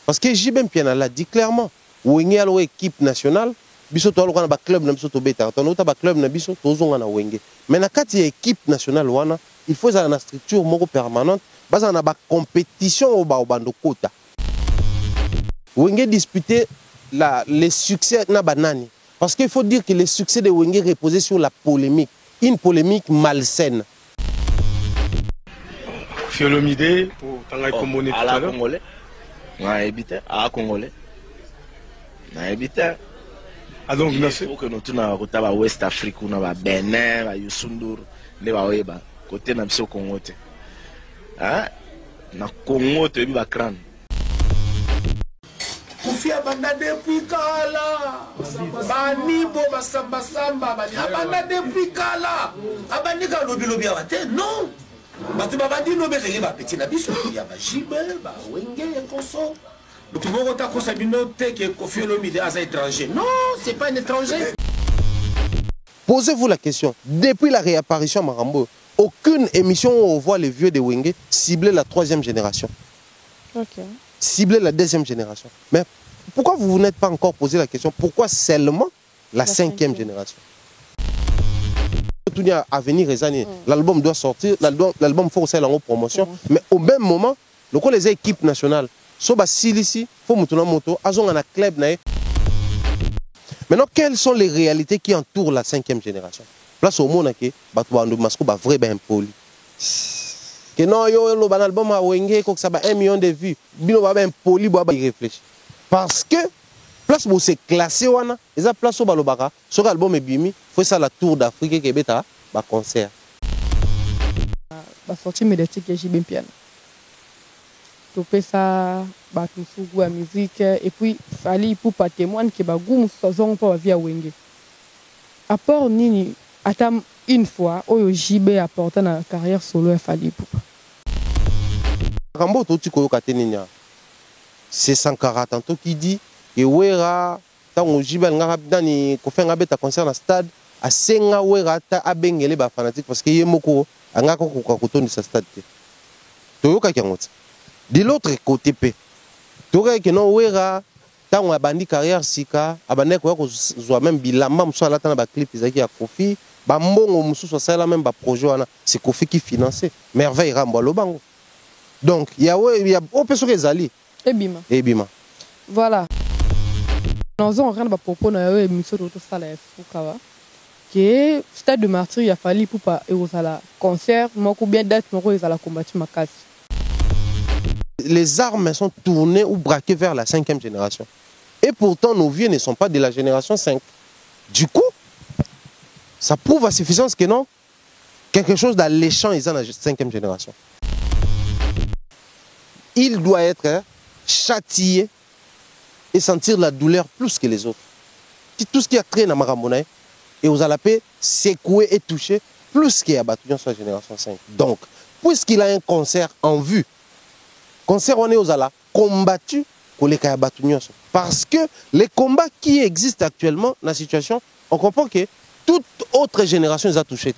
Parce que JB Mpiana l'a dit clairement. Wenge a l'équipe nationale, biso to aloko na ba club na biso to beta. Ton autre ba club na biso to zonga na Wenge. Mais na kati ya équipe nationale wana, il faut ça na structure moko permanente, basa na ba compétition au ba bando kota. Wenge disputer les succès na banani. Parce qu'il faut dire que le succès de Wenge reposait sur la polémique, une polémique malsaine. Fiolomide, pour Tangaï Komone tout à l'heure. Congolais. À Congolais. Ah donc, il faut que nous tournions à West Afrique, ou à Benin, à Youssoudour, à côté de la Congo. Ah, na Congo, tu es crâne. Kufia banda depuis kala bani bo basamba samba bani abanda depuis kala abani ka lobi lobi abate non batu babandi no beke ba petit na biso ya ba jibe ba wenge enkoso donc moko ta ko sabino te que Koffi Olomide est étranger non c'est pas un étranger. Posez-vous la question, depuis la réapparition Marambo, aucune émission où on voit les vieux de Wenge cibler la 3e génération. Ok. Cibler la 2e génération. Mais pourquoi vous n'êtes pas encore posé la question? Pourquoi seulement la 5e génération? À venir, l'album doit sortir, l'album faut aussi la promotion. Mais au même moment, les équipes nationales, Soba Silisi, faut moto, azon un club. Maintenant, quelles sont les réalités qui entourent la 5e génération? Place au monde que Batouandou Masco va vraiment poli. Que non, yo le ban album a Wenge que ça va 1 million de vues. Bino va ben poli bois y réfléchir. Parce que place où c'est classé wana, les place au balobaka, sur album est bimi, faut ça la tour d'Afrique qui beta ba concert. Ba sortie médiatique que JB Mpiana. Topé ça ba tout sous la musique et puis fallait pour pas témoigner que ba goum saison pas via Wenge. À part nini attends une fois oyo JB apporté na carrière solo et fallait pour Rambo to tiko kateninya. C'est Sankara tantôt qui dit que wera tango JB ngara dani ko fenga beta concert na stade a senga wera ta abengele ba fanatique parce que yemoko anga ko kotondi sa stade te. Toyoka kyangoti. De l'autre côté pe. Toyoka que non wera tango abandi carrière sika abane ko zo même bilamba mso ala tana ba clip izaki ya Koffi ba mbongo mususu sala même ba projet wana c'est Koffi qui finançait merveille rambo lobango. Donc il y a au peso que zali Ebima. Ebima. Voilà. Nous avons rien à propos de l'émission de Sala Fukawa. Que Stade de Martyr, il a fallu pour pas la concert, moi ou bien date, moi ils allaient combattre ma casse. Les armes sont tournées ou braquées vers la 5e génération. Et pourtant, nos vieux ne sont pas de la génération 5. Du coup, ça prouve à suffisance que non, quelque chose d'alléchant est dans la 5e génération. Il doit être châtié et sentir la douleur plus que les autres. Tout ce qui a créé dans Marambonaï, et vous allez secouer et toucher plus qu'il y a battu sur la génération 5. Donc, puisqu'il a un concert en vue, concert on est aux ala combattu pour les cas battu. Parce que les combats qui existent actuellement dans la situation, on comprend que toute autre génération les a touchés.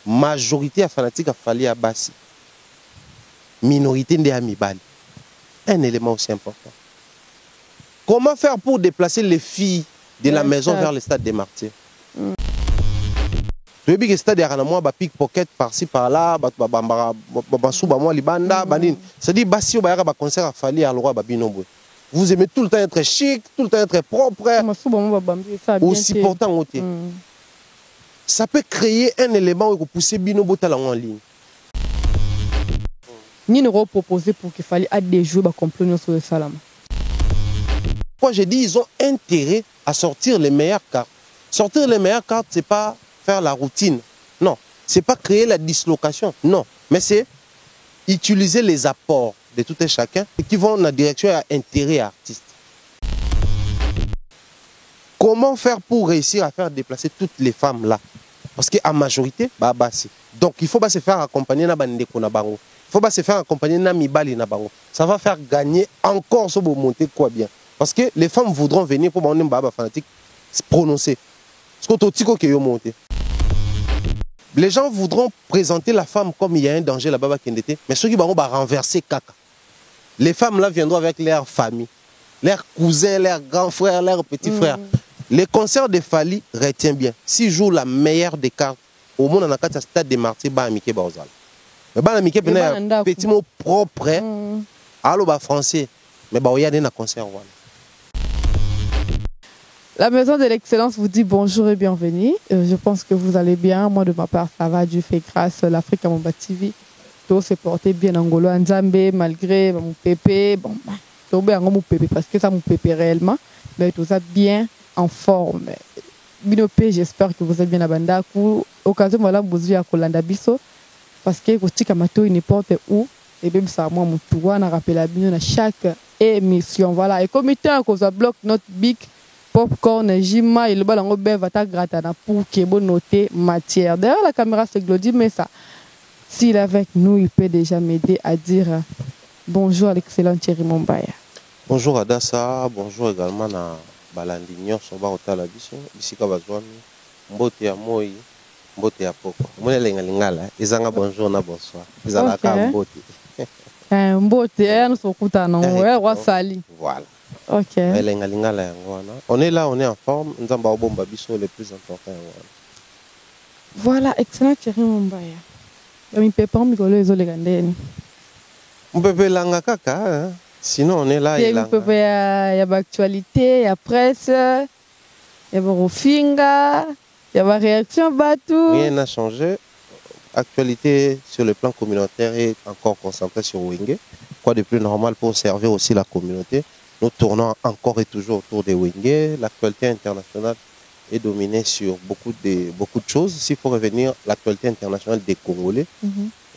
Majorité à fanatique a fallu à Bassi. Minorité de Amibali. Un élément aussi important. Comment faire pour déplacer les filles de la maison vers le stade des Martyrs? Tu veux que le stade est un pickpocket par-ci par-là, c'est-à-dire que si vous concert à Fali à l'Oroi, vous aimez tout le temps être chic, tout le temps être propre, aussi portant. Ça peut créer un élément où vous poussez Binobo en ligne. Ni nous proposé pour qu'il fallait des jours pour compléter sur le salam. Moi j'ai dit ils ont intérêt à sortir les meilleures cartes. Sortir les meilleures cartes, c'est pas faire la routine. Non, c'est pas créer la dislocation. Non, mais c'est utiliser les apports de tout et chacun qui vont dans la direction à intérêt artiste. Comment faire pour réussir à faire déplacer toutes les femmes là? Parce qu'en majorité, donc il faut pas se faire accompagner na bandeko na bango. Il ne faut pas se faire accompagner na mibali na bango. Ça va faire gagner encore ce beau monter quoi bien. Parce que les femmes voudront venir pour mon baba fanatique se prononcer. Les gens voudront présenter la femme comme il y a un danger là-bas qui était, mais ceux qui vont renverser caca. Les femmes là viendront avec leur famille, leurs cousins, leurs grands frères, leurs petits frères. Les concerts de Fally, retiens bien, s'ils jouent la meilleure des cartes, au monde on a un stade de martyrs, bah amitié baozal. Mais bah amitié un petit mot propre, allo bah français, mais bah il y a des concerts voilà. La Maison de l'Excellence vous dit bonjour et bienvenue. Je pense que vous allez bien. Moi, de ma part, ça va. Dieu fait grâce. L'Afrique à mon TV. Tout s'est porté bien en Golo, en Zambé, malgré mon pépé. Bon, tout bien mon pépé, parce que ça mon pépé réellement. Mais tout ça bien en forme. Binopé, j'espère que vous êtes bien à Bandakou. Occasion, voilà, vous êtes à Kolanda Bisso. Parce que vous êtes à Mato, n'importe où. Et même ça, moi, mon tour, on a rappelé la bien à chaque émission. Voilà. Et comité, à cause de bloc, notre big. Popcorn, Jima, il va l'enlever, va ta gratana pour qu'il ait noté matière. Derrière la caméra, c'est Glody, mais ça, s'il est avec nous, il peut déjà m'aider à dire bonjour à l'excellent Thierry Mombaya. Bonjour à Dassa, bonjour également à Balandignon, Soba Otala Biso, Bisika Bazouami, Mbote ya Moi, Mbote ya Poko. Moi, Lingala, Izanga bonjour na bonsoir. Izalaka Mbote. Mbote, nous sommes contents, on sali. Voilà. Ok. On est là, on est en forme. Nous avons le plus important. Voilà, excellent Thierry Mombaya. On peut langa kaka, sinon on est là. Il y a l'actualité, il y a presse, il y a Rofinga, il y a réaction bateau. Rien n'a changé. Actualité sur le plan communautaire est encore concentrée sur Wenge. Quoi de plus normal pour servir aussi la communauté. Nous tournons encore et toujours autour des Wenge. L'actualité internationale est dominée sur beaucoup de choses. S'il faut revenir, l'actualité internationale des Congolais,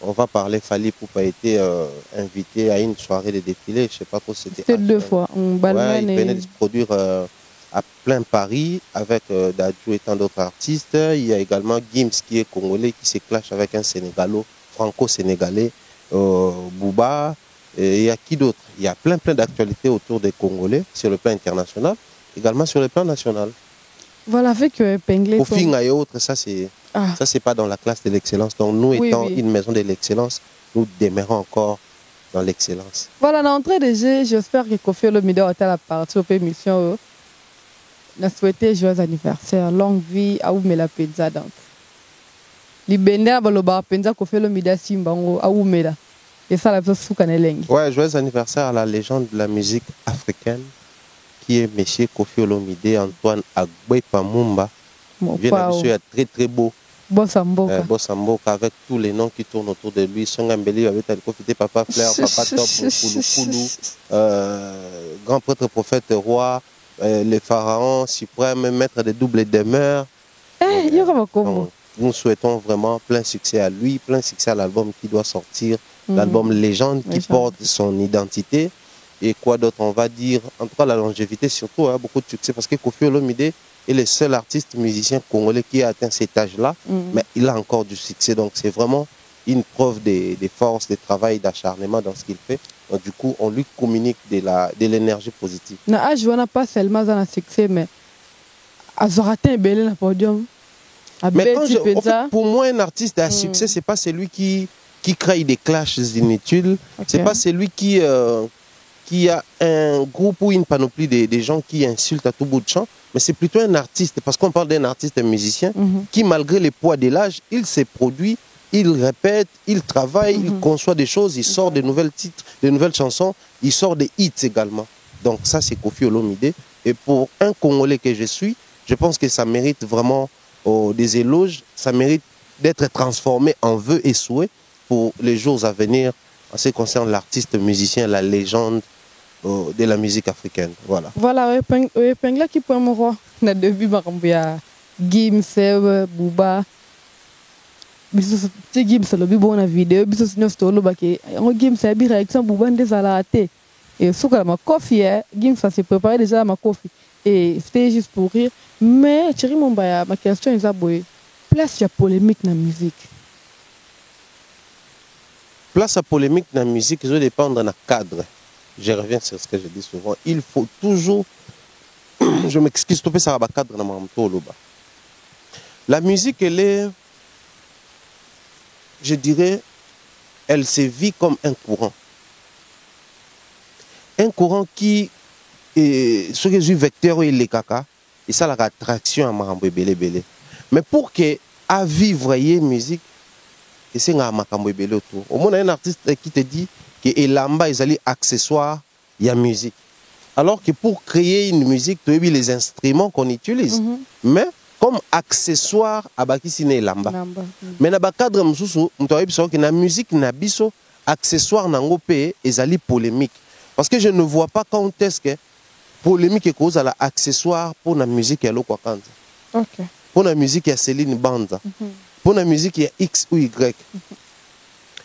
on va parler. Fally Ipupa a été invité à une soirée de défilé. Je ne sais pas trop si c'était 2 fois. Il venait de se produire à plein Paris avec Dadju et tant d'autres artistes. Il y a également Gims qui est congolais qui se clash avec un Sénégalo, franco-sénégalais, Bouba. Et il y a qui d'autre? Il y a plein d'actualités autour des Congolais sur le plan international, également sur le plan national. Voilà, avec Penglé. Au fin et autres, ça c'est pas dans la classe de l'excellence. Donc nous étant une maison de l'excellence, nous demeurons encore dans l'excellence. Voilà, l'entrée de jeu, j'espère que Kofi Olomide a été la partie au émission. On a souhaité joyeux anniversaire, longue vie à Oumela Pizza. Donc, Libende a baloba Pizza Kofi Olomide Simbango à Oumela. Et ça, la chose ouais, joyeux anniversaire à la légende de la musique africaine qui est M. Kofi Olomide Antoine Agbe Pamumba. Monsieur est très beau. Bossamboka. Bossamboka avec tous les noms qui tournent autour de lui. Songambeli avec Profité, Papa Flair, Papa Top, Koulou, grand prêtre prophète roi, le pharaon suprême, maître des doubles demeures. Nous souhaitons vraiment plein succès à lui, plein succès à l'album qui doit sortir. L'album Légende qui porte son identité. Et quoi d'autre on va dire? En tout cas, la longévité, surtout, beaucoup de succès. Parce que Kofi Olomide est le seul artiste musicien congolais qui a atteint cet âge-là. Mais il a encore du succès. Donc, c'est vraiment une preuve de force, de travail, d'acharnement dans ce qu'il fait. Donc, du coup, on lui communique de l'énergie positive. Je ne pas seulement dans le succès, mais il a raté un bel podium. Mais en fait, pour moi, un artiste à succès, ce n'est pas celui qui crée des clashs inutiles. C'est pas celui qui a un groupe ou une panoplie de gens qui insultent à tout bout de champ, mais c'est plutôt un artiste, parce qu'on parle d'un artiste musicien qui, malgré le poids de l'âge, il se produit, il répète, il travaille, il conçoit des choses, il sort de nouvelles titres, de nouvelles chansons, il sort des hits également. Donc ça, c'est Kofi Olomide. Et pour un Congolais que je suis, je pense que ça mérite vraiment des éloges, ça mérite d'être transformé en vœux et souhaits pour les jours à venir en ce qui concerne l'artiste musicien, la légende de la musique africaine. Voilà. Voilà, Pengla qui peut me roi. On a vu Marambia, Gims, Bouba. Biso Gims le bi bona vidéo biso sino stolo baki on Gims a bi réaction Bouba ndezalate et souka ma Kofi Gims ça s'est préparé déjà ma Kofi et c'était juste pour rire mais Thierry Mombaya ma question est aboye place ya polémique dans la musique. Place à polémique dans la musique, je dépend dans le cadre. Je reviens sur ce que je dis souvent. Il faut toujours, je m'excuse, tout ça va cadre dans mon toloba. La musique, elle est, je dirais, elle se vit comme un courant. un courant qui ce que je vecteur et les caca et ça la attraction à makambo belé belé. Mais pour que à vivre y musique et c'est un makambo belé autour. Au moins un artiste qui te dit que elamba ils allaient accessoire il y a musique. Alors que pour créer une musique, tu as vu les instruments qu'on utilise. Mais comme accessoire à baki sine elamba. Mais na ba cadre msusu mtoyebi so que na musique na biso accessoire nango pe ezali polémique. Parce que je ne vois pas quand est-ce que polémique est cause à la accessoire pour la musique ya Lokwa Kanza. Ok. Pour la musique ya Céline Banza. Pour la musique ya X ou Y.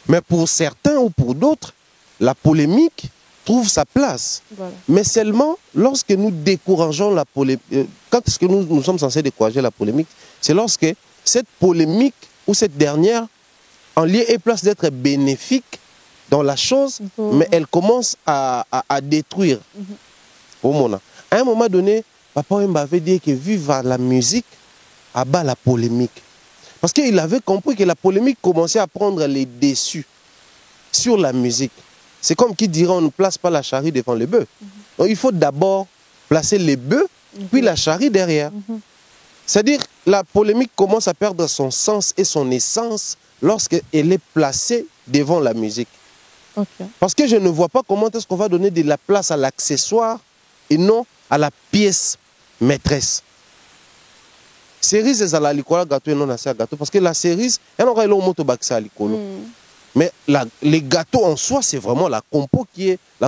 Mais pour certains ou pour d'autres, la polémique trouve sa place. Voilà. Mais seulement lorsque nous décourageons la polémique, quand est-ce que nous sommes censés décourager la polémique, c'est lorsque cette polémique ou cette dernière, en lieu et place d'être bénéfique dans la chose, mais elle commence à détruire. Au moment. À un moment donné, Papa m'avait dit que vivre la musique abat la polémique. Parce qu'il avait compris que la polémique commençait à prendre les dessus sur la musique. C'est comme qui dirait on ne place pas la charrue devant le bœuf. Donc il faut d'abord placer les bœufs, puis la charrue derrière. C'est-à-dire la polémique commence à perdre son sens et son essence lorsqu'elle est placée devant la musique. Parce que je ne vois pas comment est-ce qu'on va donner de la place à l'accessoire et non à la pièce maîtresse. Cerise c'est à la licola gâteau et non à ça gâteau parce que la cerise elle aura le moto baxé à licolo. Mais les gâteaux en soi, c'est vraiment la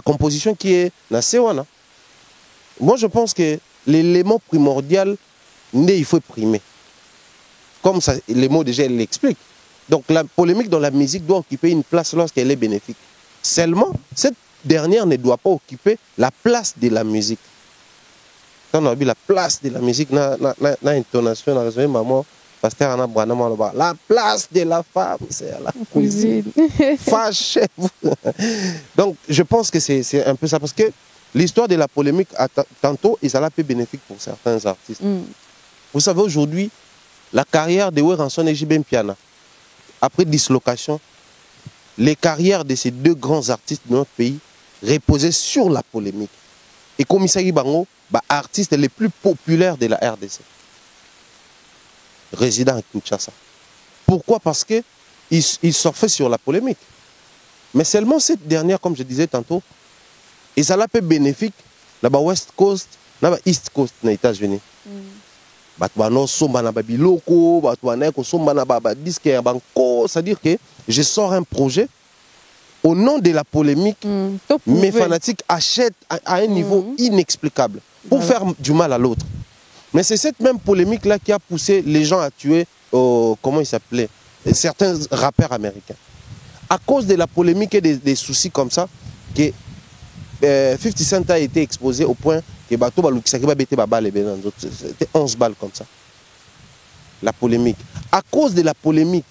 composition qui est nasewana. Moi, je pense que l'élément primordial, il faut primer. Comme ça, les mots déjà l'expliquent. Donc, la polémique dans la musique doit occuper une place lorsqu'elle est bénéfique. Seulement, cette dernière ne doit pas occuper la place de la musique. Quand on a vu la place de la musique, na intonation, na raison, maman. Pasteur Anna Branham, la place de la femme, c'est à la cuisine. Fâchez-vous. Donc, je pense que c'est un peu ça. Parce que l'histoire de la polémique, tantôt, ils allaient peu bénéfique pour certains artistes. Vous savez, aujourd'hui, la carrière de Weranson et Jibem Piana, après dislocation, les carrières de ces deux grands artistes de notre pays reposaient sur la polémique. Et comme Isagi Bango, artistes les plus populaires de la RDC. Résident à Kinshasa. Pourquoi? Parce qu'il surfait sur la polémique. Mais seulement cette dernière, comme je disais tantôt, ils allaient peu bénéfique là-bas West Coast, là-bas East Coast, aux États-Unis. C'est-à-dire que je sors un projet au nom de la polémique, mes fanatiques achètent à un niveau inexplicable pour faire du mal à l'autre. Mais c'est cette même polémique-là qui a poussé les gens à tuer, comment il s'appelait, certains rappeurs américains. À cause de la polémique et des soucis comme ça, que 50 Cent a été exposé au point que c'était 11 balles comme ça. La polémique. À cause de la polémique,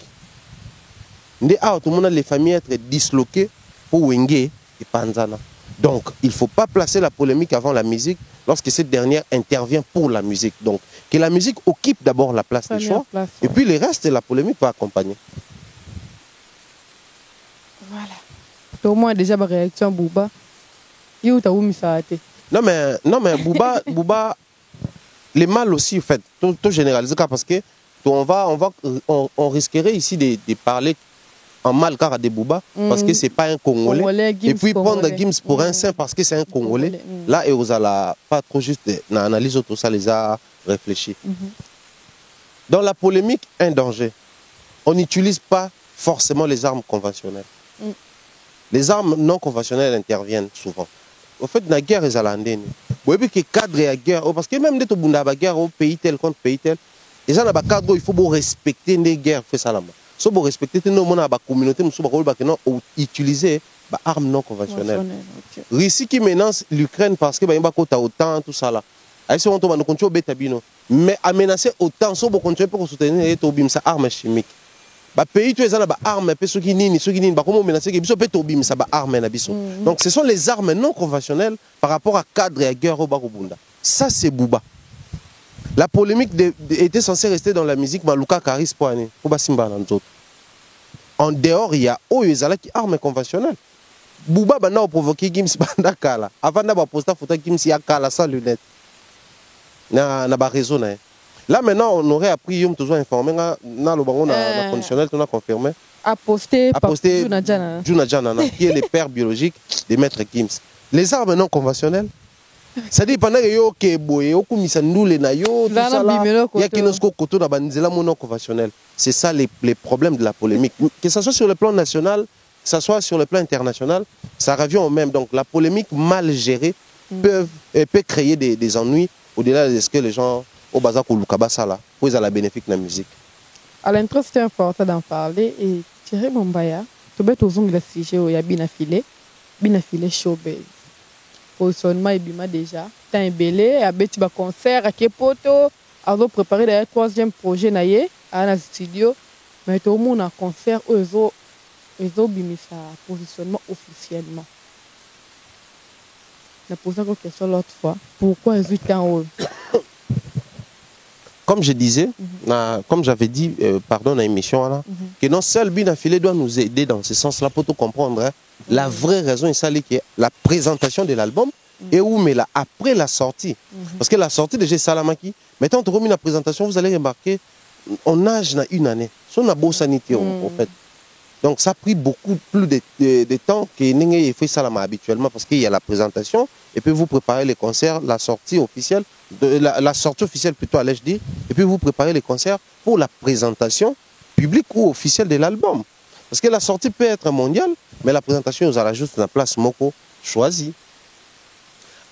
tout le monde a les familles être disloquées pour Wenge et Panzana. Donc, il ne faut pas placer la polémique avant la musique lorsque cette dernière intervient pour la musique. Donc, que la musique occupe d'abord la place des choix, et puis le reste de la polémique va accompagner. Voilà. Au moins, déjà, ma réaction, Bouba. Non, mais Bouba, les mal aussi, en fait, tout généraliser, parce que on risquerait ici de parler en mal car à des Bouba parce que c'est pas un Congolais, et puis prendre Gims pour un saint parce que c'est un Congolais. Là et vous allez pas trop juste analyser tout ça, les a réfléchi. Dans la polémique, un danger. On n'utilise pas forcément les armes conventionnelles. Les armes non conventionnelles interviennent souvent. Au fait, la guerre est à l'andenne. Vous voyez que cadre et la guerre, parce que même dès que vous avez la guerre au pays tel contre pays tel, les gens ont cadre, il faut respecter les guerres. Si vous respectez la communauté, vous utiliser des armes non conventionnelles. Russie qui menace l'Ukraine parce que y a autant, tout ça là. Mais à menacer autant, si vous continuez pour soutenir les armes chimiques. Donc ce sont les armes non conventionnelles par rapport à cadre et à guerre au Barubunda. Ça c'est Bouba. La polémique était censée rester dans la musique Maluka Karis Poane. En dehors, il y a qui armes conventionnelles. Bouba bana provoqué Gims banda kala. Avant d'avoir posté photo Gims ya kala sans lunettes. Na ba réseau na. Là maintenant on aurait appris yom toujours informé na le bango na conditionnel on a confirmé. A posté Juna Jana qui est le père biologique de maître Gims. Les armes non conventionnelles. Ça dit pendant que yo ke boye o kumisa ndule na yo tout ça là. Il y a qui nous koto na banzela non conventionnel. C'est ça les problèmes de la polémique. Que ce soit sur le plan national, que ce soit sur le plan international, ça revient au même. Donc la polémique mal gérée peut créer des ennuis au-delà de ce que les gens au bazar ou lukabasa là, pour la bénéfique de la musique. À l'intro, c'était important d'en parler et Thierry Mombaya, tu peux toujours le sujet où il y a binafilé showbiz. Positionnement et bima déjà, t'as un belé, à bêti ba concert, à Kepoto, à préparer le troisième projet naïe à un studio, mais tout le monde a concert où ils ont bimé sa positionnement officiellement. Je posé une question l'autre fois. Pourquoi ils ont tant haut? Comme je disais, comme j'avais dit, pardon, dans l'émission, que non seul Binafilé doit nous aider dans ce sens-là pour tout comprendre. La vraie raison est celle qui est la présentation de l'album et où, mais là, après la sortie. Parce que la sortie de G. Salamaki, maintenant, tu remets la présentation, vous allez remarquer, on nage dans une année. C'est une beau sanité, en fait. Donc, ça a pris beaucoup plus de temps que Nengue fait Salama habituellement parce qu'il y a la présentation et puis vous préparez les concerts, la sortie officielle, la sortie officielle plutôt, allais-je dire, et puis vous préparez les concerts pour la présentation publique ou officielle de l'album. Parce que la sortie peut être mondiale, mais la présentation, nous allons juste la place Moko choisie.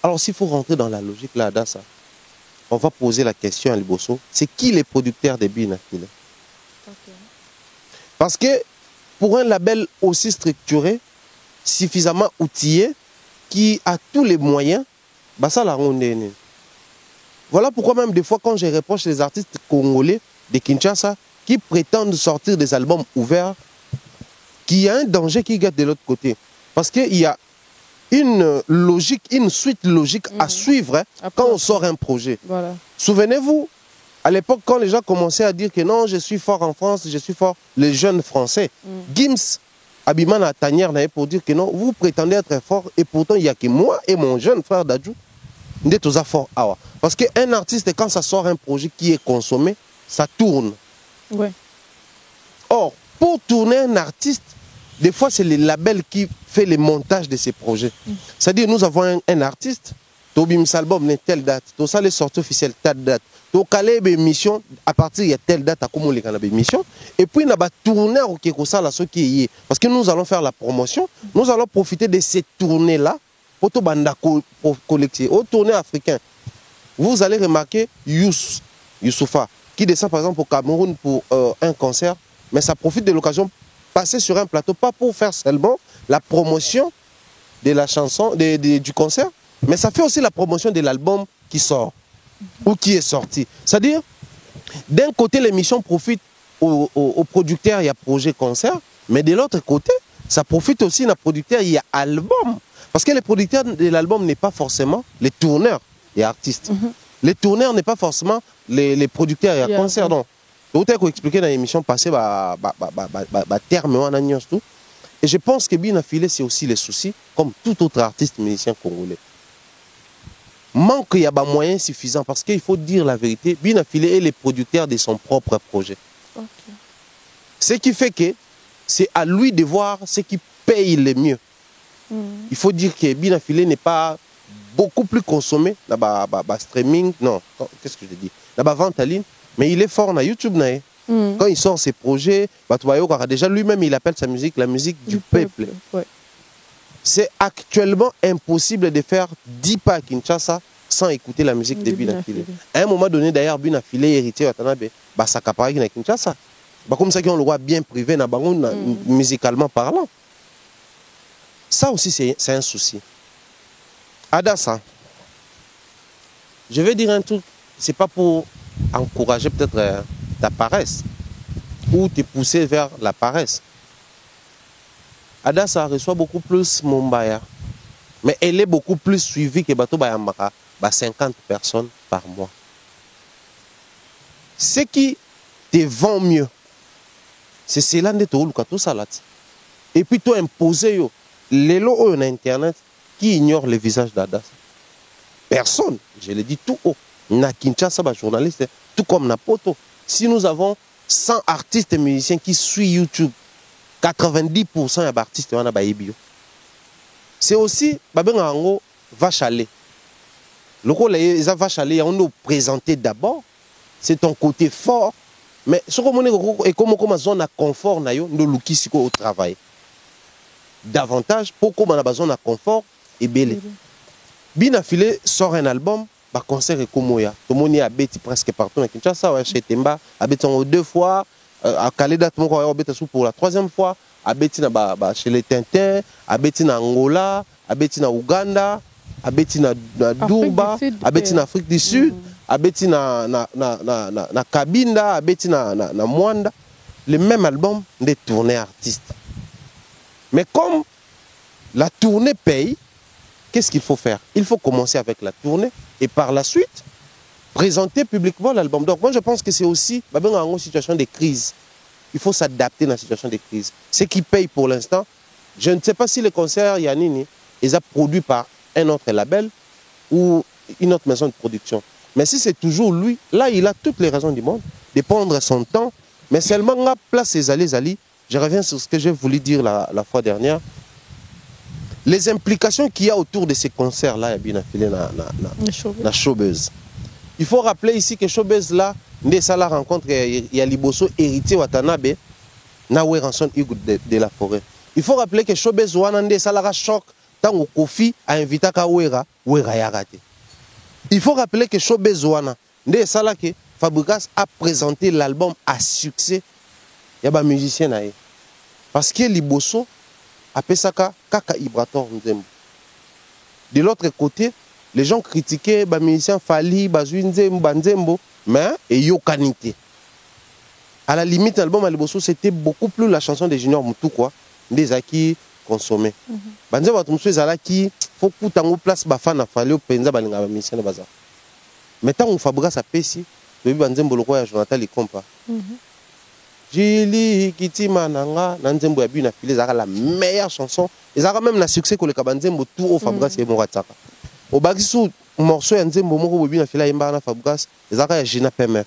Alors, s'il faut rentrer dans la logique là, Adassa, on va poser la question à Liboso, c'est qui les producteurs des Binafilé? Parce que pour un label aussi structuré, suffisamment outillé, qui a tous les moyens, bah ça la ronde. Voilà pourquoi même des fois quand je reproche les artistes congolais de Kinshasa qui prétendent sortir des albums ouverts, qu'il y a un danger qui guette de l'autre côté. Parce qu'il y a une logique, une suite logique à suivre quand on sort un projet. Voilà. Souvenez-vous, à l'époque, quand les gens commençaient à dire que non, je suis fort en France, je suis fort, les jeunes Français, Gims, Abiman à Tanière, pour dire que non, vous prétendez être fort, et pourtant, il n'y a que moi et mon jeune frère Dadju, nous sommes forts. Parce qu'un artiste, quand ça sort un projet qui est consommé, ça tourne. Ouais. Or, pour tourner un artiste, des fois, c'est le label qui fait le montage de ces projets. C'est-à-dire, nous avons un artiste, Tobim Salbum, telle date, tout ça, les sorties officielles, telle date. Donc, il y a émission à partir de telle date, à comment les émission. Et puis, il y a tourné à ce qui est. Parce que nous allons faire la promotion, nous allons profiter de ces tournées-là pour tout banda collecter. Au tournée africain, vous allez remarquer Youssoufa, qui descend par exemple au Cameroun pour un concert, mais ça profite de l'occasion passer sur un plateau, pas pour faire seulement la promotion de la chanson, du concert, mais ça fait aussi la promotion de l'album qui sort ou qui est sorti. C'est-à-dire, d'un côté, l'émission profite aux producteurs, il y a projet concert, mais de l'autre côté, ça profite aussi aux producteurs, il y a album. Parce que les producteurs de l'album n'est pas forcément les tourneurs et artistes. Les tourneurs n'est pas forcément les producteurs et concerts. Donc, tout est expliqué dans l'émission passée, terme, tout. Et je pense que Binafilé, c'est aussi les soucis, comme tout autre artiste musicien congolais. Manque, il y a des moyens suffisants, parce qu'il faut dire la vérité, Binafilé est le producteur de son propre projet. Ce qui fait que c'est à lui de voir ce qui paye le mieux. Il faut dire que Binafilé n'est pas beaucoup plus consommé dans le streaming, non, qu'est-ce que je dis, dans la vente en ligne, mais il est fort dans YouTube. Quand il sort ses projets, déjà lui-même il appelle sa musique la musique du peuple. Ouais. C'est actuellement impossible de faire 10 pas à Kinshasa sans écouter la musique de Binafilé. À un moment donné, d'ailleurs, Binafilé héritier Watanabe, ça capare à Kinshasa. Comme ça qu'on le voit bien privé, musicalement parlant. Ça aussi, c'est un souci. Adassa, je vais dire un truc, c'est pas pour encourager peut-être ta paresse ou te pousser vers la paresse. Adassa reçoit beaucoup plus Mombaya, mais elle est beaucoup plus suivie que Bato Bayambaka, 50 personnes par mois. Ce qui te vend mieux, c'est cela de tout salat. Et puis toi imposer yo. les lots on a internet qui ignore le visage d'Adas. Personne, je le dis tout haut. Na Kinshasa, journaliste, tout comme Napoto. Si nous avons 100 artistes et musiciens qui suivent YouTube, 90% d'artistes sont Baïbio. C'est aussi, Babengango, vache à lait. Le rôle les vaches à lait, on nous présenter d'abord, c'est ton côté fort. Mais ce qu'on est comme zone à confort, nous loukis au travail. Davantage, pour qu'on a besoin de confort et belé. Bina Filé sort un album, bah concert et Komoya. Tout le monde est abéti presque partout. À Kinshasa, chez Temba, abéti 2 fois. À Kaleda, tout le monde est abéti pour la 3e fois. Abéti chez les Tintins, abéti na Angola, abéti na Ouganda, abéti na Durba, abéti na Afrique du Sud, abéti na Kabinda, abéti na Mwanda. Le même album des tournées artistes. Mais comme la tournée paye, qu'est-ce qu'il faut faire? Il faut commencer avec la tournée et par la suite présenter publiquement l'album. Donc moi je pense que c'est aussi une situation de crise. Il faut s'adapter dans la situation de crise. Ce qui paye pour l'instant, je ne sais pas si le concert Yanini est produit par un autre label ou une autre maison de production. Mais si c'est toujours lui, là il a toutes les raisons du monde de prendre son temps. Mais seulement la place ses allées. Je reviens sur ce que j'ai voulu dire la fois dernière. Les implications qu'il y a autour de ces concerts-là, il y a bien la Showbuzz. Il faut rappeler ici que Showbuzz là, dès la rencontre, il y a Liboso héritier Watanabe, Nawe Ranson Hugo de la Forêt. Il faut rappeler que Showbuzz Wana dès la choc, tant que Kofi a invité Kawera, Wera Yarate. Il faut rappeler que Showbuzz Wana dès la que Fabregas a présenté l'album à succès. Il y a des musiciens là. Parce que Liboso a Pesaka Kaka Ibrator Nzembo. De l'autre côté, les gens critiquaient les musiciens Fali, Bazui Nzembo, mais et Yokanité. À la limite, l'album à Liboso, c'était beaucoup plus la chanson de Junior Moutou, quoi, des acquis consommés. Banzembo Batumsou, Zalaki, faut que tu place Bafana Fali, au Penza, Balinga, musicien de Baza. Mais tant qu'on Fabregas a Pessi, le Banzembo, le roi, Jonathan, il compas. Jili Kitima Nanga, Nanzembo Yabuna Filé, c'est la meilleure chanson. Et ça a même le succès que le Kabanzembo tout au Fabregas et Morataka. Au Bagisou, morceau Yanzembo Moko Yabuna Filé, Yambana Fabregas, et ça a Gina Pemer.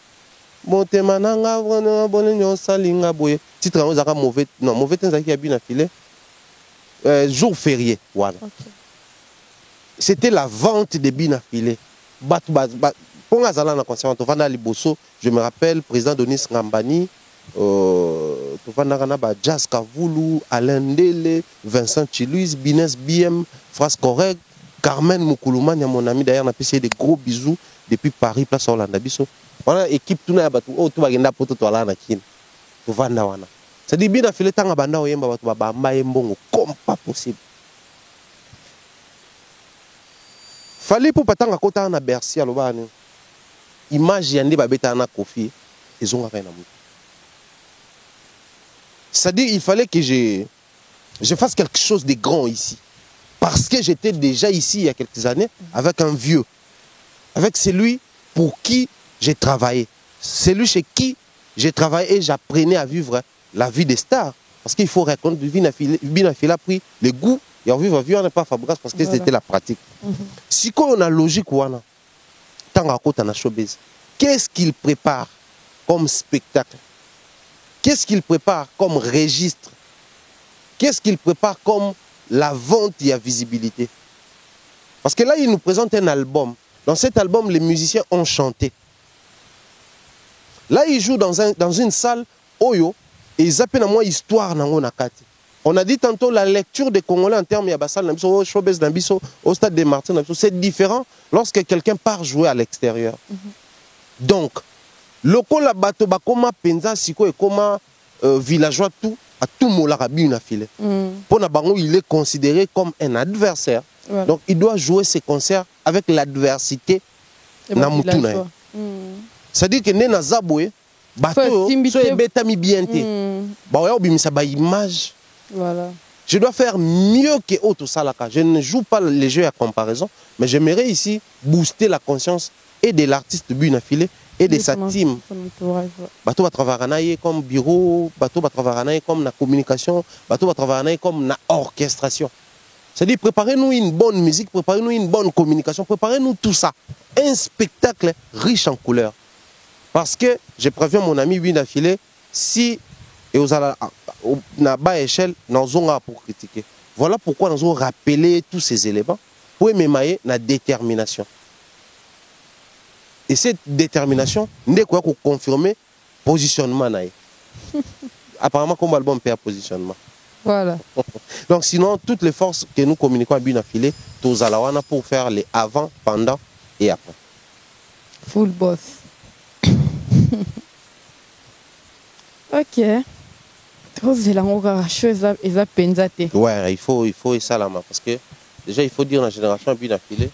Montemananga, Bonignon, Salinga Boye. Titre en haut, mauvais. Non, mauvais temps qui Yabuna Filé. Jour férié, voilà. C'était la vente de Bina Filé. Pour Azala na concert, Tovana Liboso, je me rappelle, président Denis Ngambani. Jazz Kavoulou, Alain Dele, Vincent Chiluis, Bines BM, Phrase Correct, Carmen Moukoulouman, mon ami d'ailleurs, on a passé des gros bisous depuis Paris, place Orlando Bisso. Voilà, équipe tout n'a pas tout, tout va gagner pour tout là, nakin. Tout va nawana. Ça dit bien affilé tant à banda ou yemba, tu vas bamba yembongo, comme pas possible. Fallait pour pas tant à côté à Bercy à l'Obane. Image yandi babeta na Kofi, ils ont rien à mourir. C'est-à-dire qu'il fallait que je fasse quelque chose de grand ici. Parce que j'étais déjà ici il y a quelques années avec un vieux. Avec celui pour qui j'ai travaillé. Celui chez qui j'ai travaillé et j'apprenais à vivre la vie des stars. Parce qu'il faut raconter, Binafil a pris le goût et on vivre pas Fabregas parce que c'était la pratique. Si on a logique, tant à côté de Showbuzz, qu'est-ce qu'il prépare comme spectacle? Qu'est-ce qu'il prépare comme registre? Qu'est-ce qu'il prépare comme la vente et la visibilité? Parce que là, il nous présente un album. Dans cet album, les musiciens ont chanté. Là, il joue dans une salle, Oyo, et ils appellent à moi histoire Nango Nakati. On a dit tantôt la lecture des Congolais en termes de au Showbuzz d'Ambiso, au stade des Martyrs, c'est différent lorsque quelqu'un part jouer à l'extérieur. Donc, lokola bato bakoma penza siko et koma villageois tout à tout molarabi une affilée. Pour Nabango, il est considéré comme un adversaire. Ouais. Donc il doit jouer ses concerts avec l'adversité na mutuna. C'est-à-dire que nena zaboué bato so ebetami bienté. Ba oya obimisa ba image. Voilà. Je dois faire mieux que autre salaka. Je ne joue pas les jeux à comparaison, mais j'aimerais ici booster la conscience et de l'artiste Bunafilé et de sa team. Bateau va travailler comme bureau, bateau va travailler comme la communication, bateau va travailler comme la orchestration. C'est-à-dire, préparez-nous une bonne musique, préparez-nous une bonne communication, préparez-nous tout ça. Un spectacle riche en couleurs. Parce que, je préviens mon ami Bina Filé, si, et aux à bas échelle, nous avons pour critiquer. Voilà pourquoi nous avons rappelé tous ces éléments pour émailler la détermination. Et cette détermination, nous devons confirmer le positionnement. Apparemment, comme l'album perd positionnement. Voilà. Donc, sinon, toutes les forces que nous communiquons à Bina Filé, tous à la wana pour faire les avant, pendant et après. Full boss. Ok. Ouais, il faut ça là, parce que déjà il faut dire la génération Bina Filé.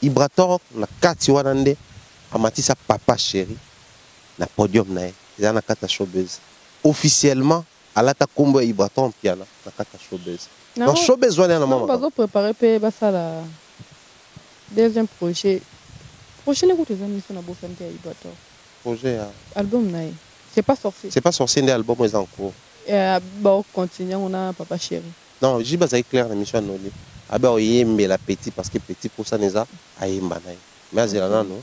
Ibrator na kati wanande amatisa papa chéri na podium na ya na kata showbiz. Officiellement alata kombo Ibrator piana na kata showbiz. Non showbiz wana na mama. On va préparer pe basa la deuxième projet. Prochaine écoute les amis sur na bofante ya Ibrator. Projet album na. C'est pas sorti. C'est pas sorti des albums mais en cours. Bon continue on a papa chéri. Non, j'ai basé clair la mission noli. Abe oyembe la petit parce que petit pour ça neza ayemba na. Mais azela non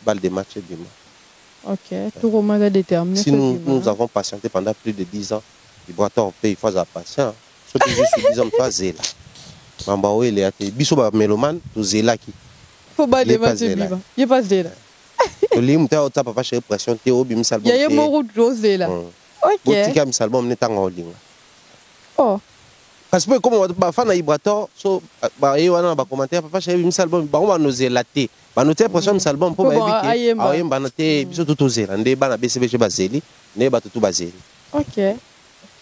balle de match bima. OK, tout roman est déterminé. Si nous avons patienté pendant plus de 10 ans, Ibrator paye il faut être patient. Surtout juste 10 ans pas zela. Mamba o ele ate biso ba meloman to zela ki. Faut ba de match bima. Il pas zela. To li muta o tapa pas chez pression te o bim salbum. Il y a beaucoup de zela. OK. Botika mi salbum ne tanga olinga. Oh. Parce que comme on va faire un Ibrator, so bah et on va commenter papa chez un album, bah on va nous élater, bah nous t'impression un album pour bah éviter, ah oui bah noter biso tout zéla, ndé bah na BCB chez bazeli, né bah tout bazeli. OK.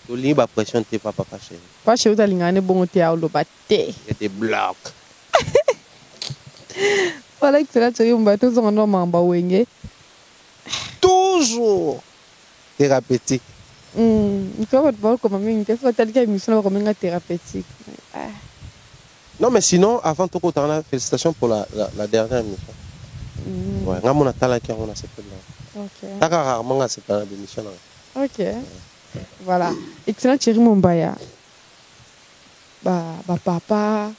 To li bah pression te papa chez. Pas chez vous alingane bon te a lo batte. Était bloc. Voilà que cela tu on va tous en mamba wenge. Toujours thérapeutique. Tu vas voir comment une fois telle émission comme une thérapeutique. Non mais sinon avant tout autant là félicitations pour la dernière émission. Ouais, ngamo na tala ki on a cette là. OK. Taka rarement cette émission là. OK. Voilà. Excellent Thierry Mombaya. Ba papa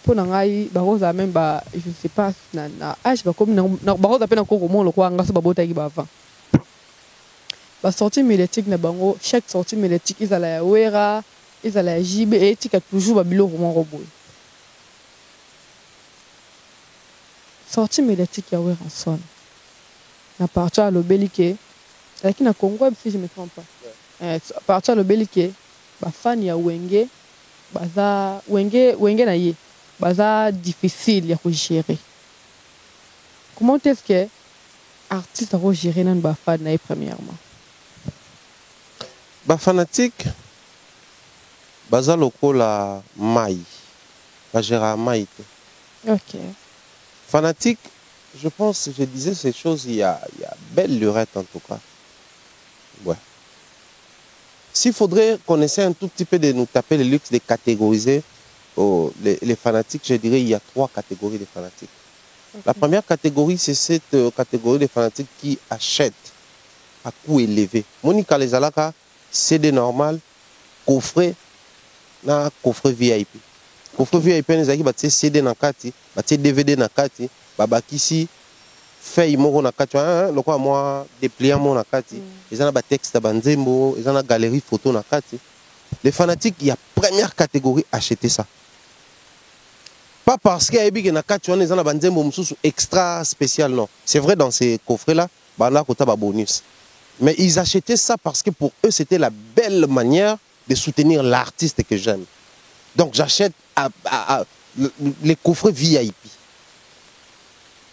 pour nangai ba rosa même ba je sais pas na âge ba comme na ba rosa pena ko mo lo kwa ngasa ba bota ki ba avant. La sortie médiatique na bango chaque sortie médiatique ils allaient à Wera ils allaient à JB et tu as toujours babilo roman robot sortie médiatique ya Wera en son na partir à l'Obélike avec na Congo si je me trompe pas à partir à l'Obélike ba fan ya Wenge baza Wenge na ye baza difficile ya gérer. Comment est-ce que artiste a gérer nan ba fan na premièrement? Ba fanatique baza lokola mai ba gera mai. OK. Fanatique, je pense, je disais ces choses il y a belle lurette en tout cas. Ouais. S'il faudrait qu'on essaie un tout petit peu de nous taper le luxe de catégoriser les fanatiques, je dirais il y a 3 catégories de fanatiques. Okay. La première catégorie, c'est cette catégorie de fanatiques qui achètent à coût élevé. Monica les alaka CD normal, coffret, na coffret VIP. Coffret VIP, nous avons des CD na kati, des DVD na kati, babakisi, feuille moko na kati, le quoi moi dépliant mon na kati, ils ont des textes banzembo, ils ont des galeries photo na kati. Les fanatiques, il y a première catégorie acheter ça. Pas parce qu'il y a des na kati, ils ont des banzembo extra spécial non. C'est vrai dans ces coffrets là, bah là côté bonus. Mais ils achetaient ça parce que pour eux, c'était la belle manière de soutenir l'artiste que j'aime. Donc j'achète les coffrets VIP.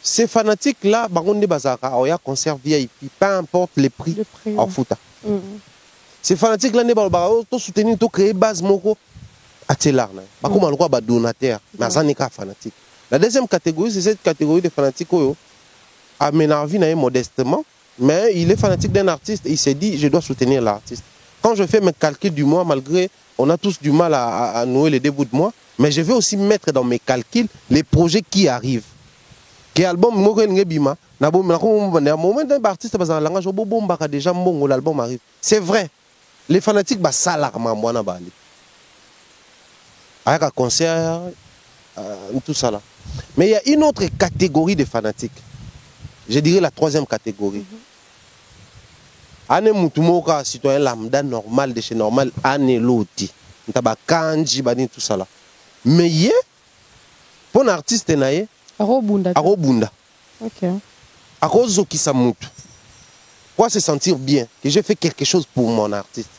Ces fanatiques-là, Baronde Bazaka, il y a concert VIP, peu importe les prix en foot. Ces fanatiques-là, ils soutenir, ils créer base moko à Télarna. Ils sont donateurs, mais ils sont fanatiques. La deuxième catégorie, c'est cette catégorie de fanatiques qui a ménagé modestement. Mais il est fanatique d'un artiste et il s'est dit, je dois soutenir l'artiste. Quand je fais mes calculs du mois, malgré, on a tous du mal à nouer les débuts de mois, mais je vais aussi mettre dans mes calculs les projets qui arrivent. Quel album, l'album arrive. C'est vrai. les fanatiques basalaka mamwana bali avec un concert tout ça là. Mais il y a une autre catégorie de fanatiques, je dirais la troisième catégorie. Ane mutumoka citoyen lambda normal de chez normal ane loti ntaba kanji bani tout ça là. Mais yé pour un artiste naye Arobunda. OK. Arozokisa mutu. Pour se sentir bien que j'ai fait quelque chose pour mon artiste.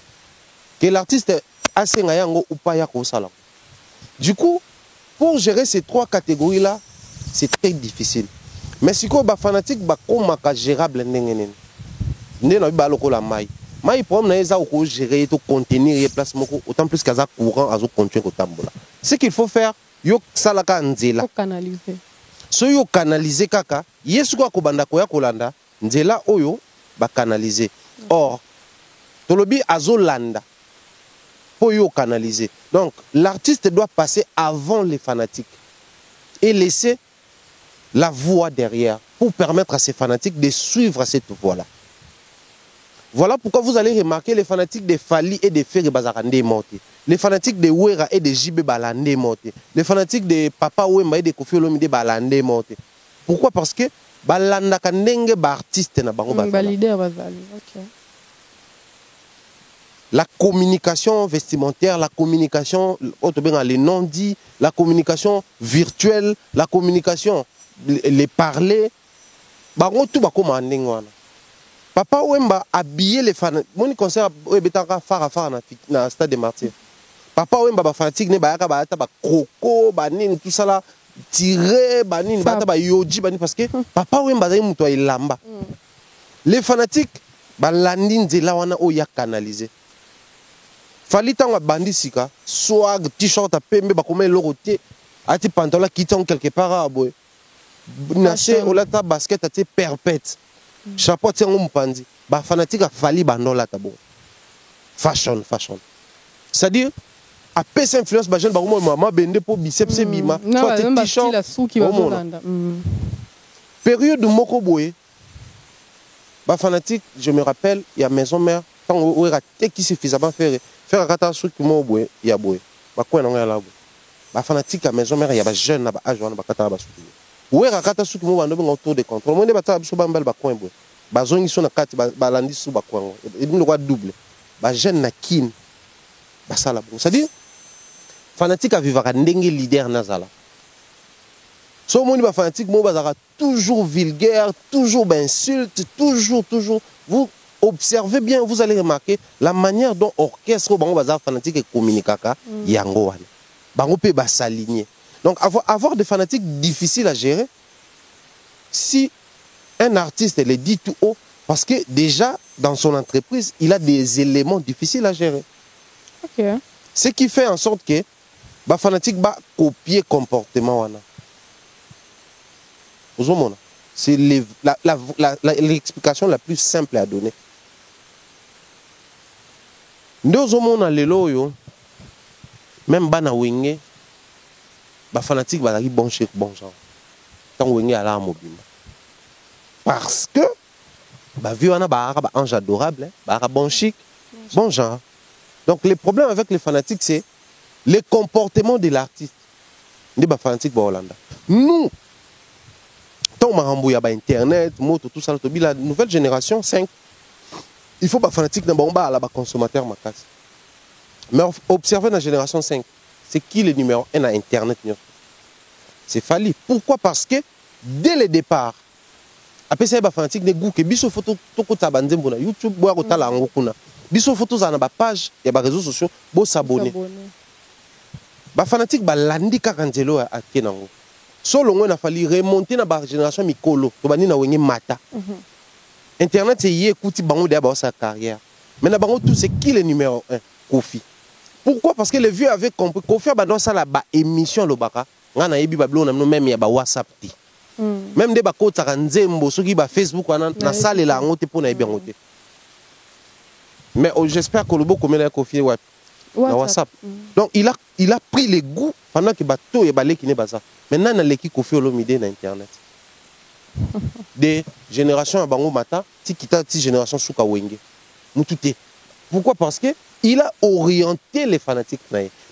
Que l'artiste a sengayango ou pas ya ko sala. Du coup, pour gérer ces trois catégories là, c'est très difficile. Mais si ko ba fanatique ba komaka gérable ndengenen. Ndena bi ba lokola mai. Mai problème na eza ko gérer to contenir les places moko autant plus qu'aza courant azo continuer ko tambola. Ce qu'il faut faire yo salaka nzela. Canaliser. So yo canaliser kaka, yesu ko banda ko ya kolanda, nzela oyo ba canaliser. Or tolobi azolanda pour yo canaliser. Donc l'artiste doit passer avant les fanatiques et laisser la voix derrière pour permettre à ces fanatiques de suivre cette voie-là. Voilà pourquoi vous allez remarquer les fanatiques de Fali et de Ferre Bazarande mortés. Les fanatiques de Wera et de JB Balande mortés. Les fanatiques de Papa Wemba et de Kofi Olomide Balande mortés. Pourquoi? Parce que Balanda Kandenge ba artiste na bango bazala. Leader bazali. OK. La communication vestimentaire, la communication, les non-dits, la communication virtuelle, la communication, les parler, bango tout ba comme ndengwana. Papa Wemba habillé les fans. Mon concert betaka fara na stade de Martyrs. Papa Wemba ba fanatique ne ba yaka ba ta ba kroko ba nini tout ça là tiré ba nini ba ta ba yoji ba nini parce que Papa Wemba za muto ilamba. Les fanatiques ba landi nzela wana o ya canaliser. Fali tanga bandi sika swag t-shirt a pembe ba koma loroté ati pantalon qui tombe quelque part à boy. Naché o la ta basket ati perpète. Chapeau tient un pandi. Bah fanatique a fallu bandola tabo. Fashion. C'est-à-dire à pèse influence bah jeune bah maman bende pour biceps et bima. Soit t-shirt. Période de moko boye. Bah fanatique, je me rappelle, il y a maison mère tant où il a qui suffisamment faire un kata sou qui mo boye, il y a boye. Bah quoi non là boye. Bah fanatique à maison mère il y a bah jeune là bah âge on bah kata bah sou. Où est-ce que tu as un autour de contrôle? Moi, je suis un peu de coin. Je suis un peu de coin. Je suis un peu double. Je suis un peu c'est-à-dire, fanatique à vivre un leader nazala. Si vous êtes fanatique, vous êtes toujours vulgaire, toujours insulte, toujours. Vous observez bien, vous allez remarquer la manière dont l'orchestre fanatique et communique. Yango peut s'aligner. Donc, avoir des fanatiques difficiles à gérer, si un artiste le dit tout haut, parce que déjà, dans son entreprise, il a des éléments difficiles à gérer. Okay. Ce qui fait en sorte que les fanatiques va copier le comportement. C'est l'explication la plus simple à donner. Nous avons même bana wenge ba fanatique ba bon chic bon genre tant wenge ala mobimba parce que ba vie wana ba ange adorable ba bon chic bon genre. Donc les problèmes avec les fanatiques c'est le comportement de l'artiste ndi ba fanatique ba Hollanda. Nous tant marambo ya ba internet moto tout ça la nouvelle génération 5 il faut ba fanatique na ba ala ba consommateur makas. Mais observez la génération 5, c'est qui le numéro 1 à Internet? C'est Fali. Pourquoi? Parce que dès le départ, après ça, il y a des fanatiques qui disent que biso photo sur YouTube, biso photo sur la page, il y a des réseaux sociaux, il s'abonner. Les fanatiques landi kakandelo à Kenango. Solo il a fallu remonter dans la génération Mikolo, mata. Internet c'est y écouter bango d'abord sa carrière. Mais na bango tout c'est qui le numéro 1? Kofi. Pourquoi? Parce que les vieux avaient compris Kofi a dans ça la émission le baka ngana yebi bablo na même ya ba WhatsApp ti. Même des bako ta nzembo soki ba Facebook na salle la ngote pour na yebi ngote. Mais j'espère que le beau comme la Kofi na WhatsApp. Donc il a pris les goûts pendant que bateau et balé qui n'est pas ça. Maintenant na leki Kofi Olomide na internet. Des générations à bango mata ti kita ti génération suka wenge. Mutute Pourquoi? Parce qu'il a orienté les fanatiques.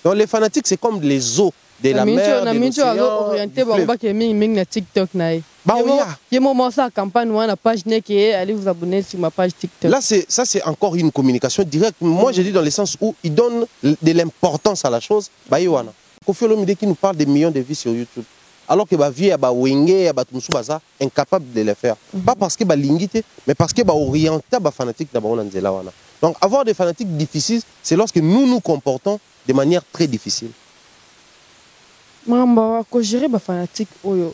Donc les fanatiques, c'est comme les eaux de la mer, de l'océan, orienté du fleuve. na TikTok nae. Bah oui. Il y a moment ça campagne ou la page n'est allez vous abonner sur ma page TikTok. Là, c'est encore une communication directe. Moi, je dis dans le sens où il donne de l'importance à la chose. Bah, Yoana. Kofi Olomide qui nous parle des millions de vues sur YouTube. Alors que bah vie bah wenge bah baza incapable de le faire. Pas parce que bah lingité, mais parce que bah orienté bah fanatique d'abord on nzela wana. Donc avoir des fanatiques difficiles, c'est lorsque nous nous comportons de manière très difficile. Mamba ko gérer bah fanatique oyo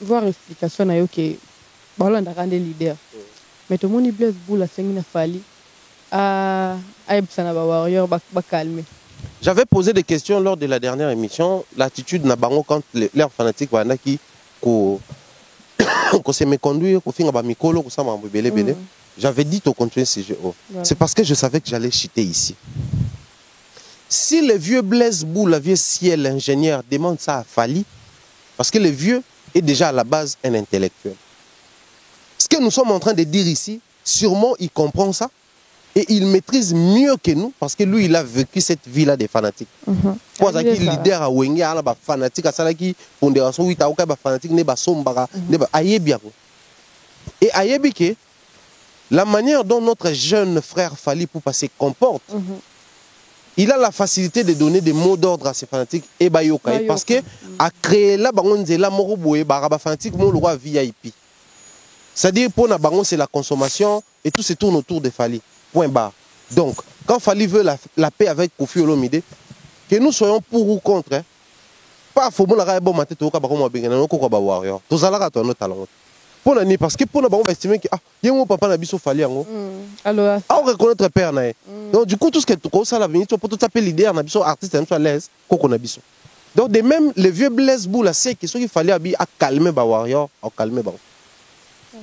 voir explication na yo que bah on a rendu leader. Mais tout le monde Blaise Boula sengina fali à ebsana ba warrior ba calmer. J'avais posé des questions lors de la dernière émission, l'attitude na bango quand leurs fanatiques wana qui ko se me conduire ko finga ba mikolo ko sa mambo belé belé. J'avais dit au continuer ce jeu. Voilà. C'est parce que je savais que j'allais chuter ici. Si le vieux Blaise Boula, le vieux ciel ingénieur demande ça à Fali, parce que le vieux est déjà à la base un intellectuel. Ce que nous sommes en train de dire ici, sûrement il comprend ça. Et il maîtrise mieux que nous parce que lui, il a vécu cette vie-là des fanatiques. Pour ça, il leader à Wenge, il a fanatique, à Salaki, Fondération, il a fanatique, il a sombara, il a ayebiako. Et ayebike, la manière dont notre jeune frère Fali Poupa se comporte, il a la facilité de donner des mots d'ordre à ses fanatiques et bayokai. Parce que à créer là, la moroboé, baraba fanatique, mon roi VIP. C'est-à-dire, pour Nabangon, c'est la consommation et tout se tourne autour de Fali. Point barre. Donc, quand Fali veut la paix avec Kofi Olomide, que nous soyons pour ou contre, hein, pas faut bon la bon matin to ka ba ko mabengana no ko ba warrior. To zala ka to no talent. Pour nani parce que pour na ba on va estimer que ah, yemo papa na biso Fali yango. Alors, on reconnaître père na. Donc du coup tout ce que tu ça la venir pour tout taper leader na biso artiste na l'aise ko na biso. Donc de même le vieux Blaise Boula sait que ce qu'il fallait abi à calmer ba warrior, à calmer ba. OK.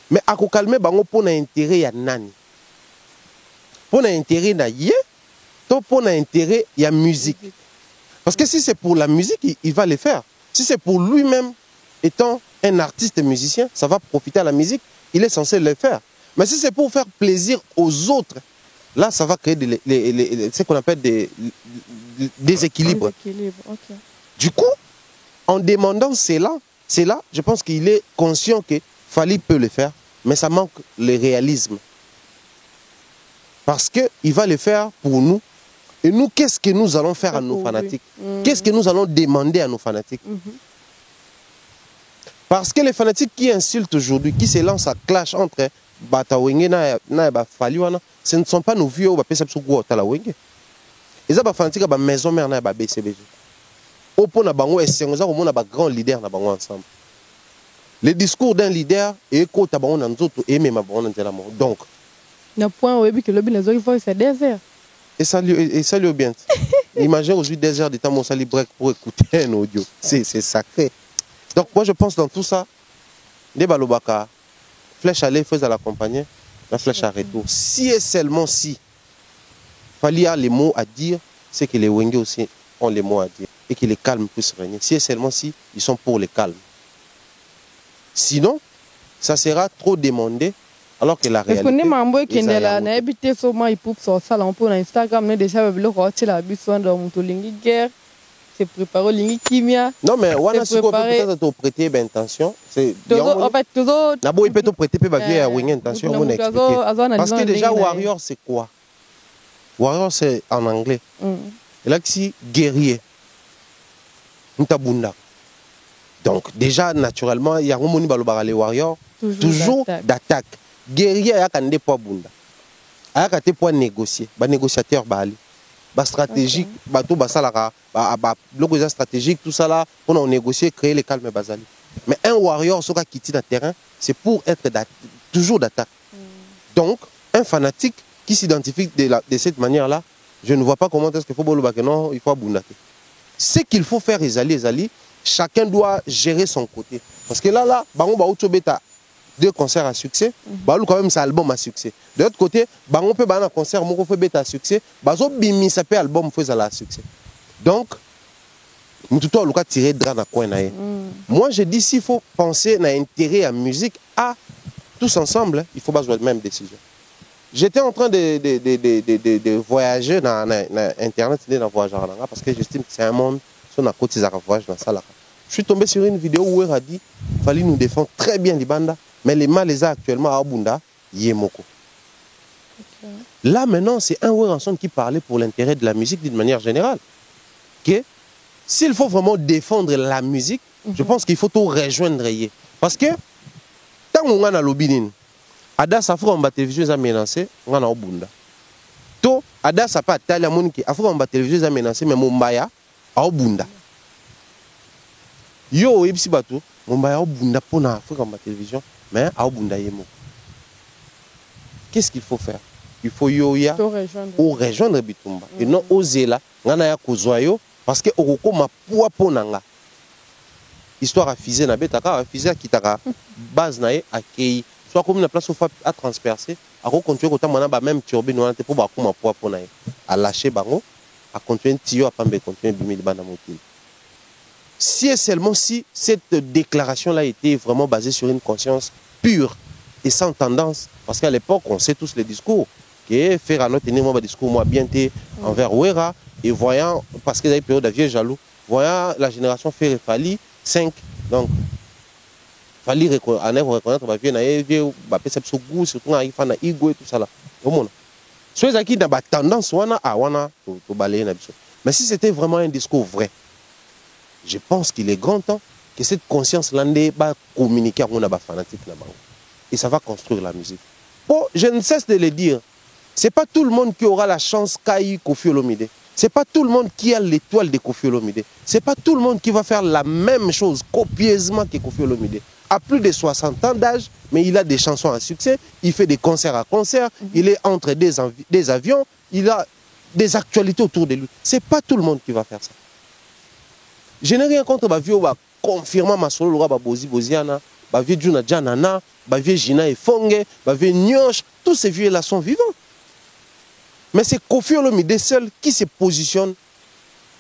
Mais à calmer ba pour na intérêt ya nani. Pour l'intérêt na yé, donc pour l'intérêt il y a musique. Parce que si c'est pour la musique, il va le faire. Si c'est pour lui-même, étant un artiste musicien, ça va profiter à la musique, il est censé le faire. Mais si c'est pour faire plaisir aux autres, là, ça va créer ce qu'on appelle des déséquilibres. Okay. Du coup, en demandant cela, je pense qu'il est conscient que Fali peut le faire, mais ça manque le réalisme. Parce qu'il va le faire pour nous. Et nous, qu'est-ce que nous allons faire à nos fanatiques? Qu'est-ce que nous allons demander à nos fanatiques? Parce que les fanatiques qui insultent aujourd'hui, qui se lancent à clash entre Batawenge et Faliwana, ce ne sont pas nos vieux qui sont en train de se. Ils sont fanatiques qui maison mère et BCBG. Au point de bango, ils sont un grand leader ensemble. Le discours d'un leader est côté à bango et même à bango. Donc, il y a un point où il faut c'est désert. Et ça lui bien. Imagine aujourd'hui des heures de temps, mon sali break pour écouter un audio. C'est sacré. Donc moi je pense dans tout ça, des balobaka, flèche à l'air, faisait l'accompagner, la flèche à retour. Si et seulement si, Fali a les mots à dire, c'est que les Wenge aussi ont les mots à dire. Et que les calmes puissent régner. Si et seulement si, ils sont pour les calmes. Sinon, ça sera trop demandé. Alors que la réalité. Est-ce qu'on est membre qui est là, n'a habité sur moi, il peut sur ça, on peut Instagram, mais déjà, le rôti la bison dans mon tolingi guerre, c'est préparé lingi kimia. Non, mais on a peut-être te prêter l'intention. C'est. En fait, toujours. D'abord, il peut te prêter, peut bien avoir une intention, on expliquer. Parce que déjà, warrior, c'est quoi? Warrior, c'est en anglais. Et là, c'est guerrier. Ntabunda. Donc, déjà, naturellement, il y a un monde qui les warriors, toujours d'attaque. Guerrier a un dépôt bunda. A un dépôt négocier, ba négociateur bali. Ba stratégique, ba tout ba salara, ba bloc stratégique tout ça là pour négocier, créer les calmes basali. Mais un warrior sur qui quitte le terrain, c'est pour être toujours d'attaque. Donc, un fanatique qui s'identifie de cette manière-là, je ne vois pas comment est-ce qu'il faut bolo que non, il faut bunda. Ce qu'il faut faire les alliés, chacun doit gérer son côté. Parce que là bango ba utobeta 2 concerts à succès, balou quand même ça album à succès. De l'autre côté, bango peut un concert moko fait beta à succès, bazo bimi ça peut album fait à succès. Donc mututo aluka tirer dra na coin na. Moi je dis s'il faut penser na intérêt à musique à tous ensemble, il faut pas jouer la même décision. J'étais en train de voyager dans Internet, parce que j'estime que c'est un monde sur la côte de voyage dans ça. Je suis tombé sur une vidéo où il a dit qu'il fallait nous défendre très bien les bandas, mais les mal les a actuellement à Bunda, Yemoko. Okay. Là maintenant, c'est un Ranson qui parlait pour l'intérêt de la musique d'une manière générale. Que s'il faut vraiment défendre la musique, je pense qu'il faut tout rejoindre. Parce que tant qu'on a l'obinin, Ada sa fera en télévision za menacé ngana obunda to ada sa pa talia moniki afra en télévision za menacé mais mombaya a obunda yo ebisi bato mombaya obunda pona afra en télévision mais a obunda yemo. Qu'est-ce qu'il faut faire? Il faut yoya ou rejoindre bitumba et non oser là ngana ya kozwayo parce que okoko ma poa ponanga histoire à fiser na betaka à fiser kitaka base nae akei soit comme une place où à transpercer, à continuer à même turbine pour bakuma poids pour à lâcher bango, à continuer tio à pambe continuer bimi de banamotine. Si et seulement si cette déclaration là était vraiment basée sur une conscience pure et sans tendance, parce qu'à l'époque on sait tous les discours que faire un autre tenir discours moi bien envers Ouera et voyant parce que dans les périodes de vieux jaloux, voyant la génération faire Fali 5 donc fallait reconnaître ma vie na vieux ba pesa so goût surtout na ifana ego et tout ça là au monde ceux qui dans ba tendance wana a wana to balayer na biso. Mais si c'était vraiment un discours vrai, je pense qu'il est grand temps que cette conscience là ba communiquer on a ba fanatique na bango et ça va construire la musique. Oh, je ne cesse de le dire, c'est pas tout le monde qui aura la chance Kai Koffi Olomide. C'est pas tout le monde qui a l'étoile de Koffi Olomide. C'est pas tout le monde qui va faire la même chose copieusement que Koffi Olomide. À plus de 60 ans d'âge, mais il a des chansons à succès, il fait des concerts à concerts, il est entre des avions, il a des actualités autour de lui. C'est pas tout le monde qui va faire ça. Je n'ai rien contre ma vie où confirmant ma solo Laura Bozi Boziana, ma vie Juna Janana, ma vie Gina et Fonge, ma vie Nyosh, tous ces vieux là sont vivants. Mais c'est Koffi Olomide seul qui se positionne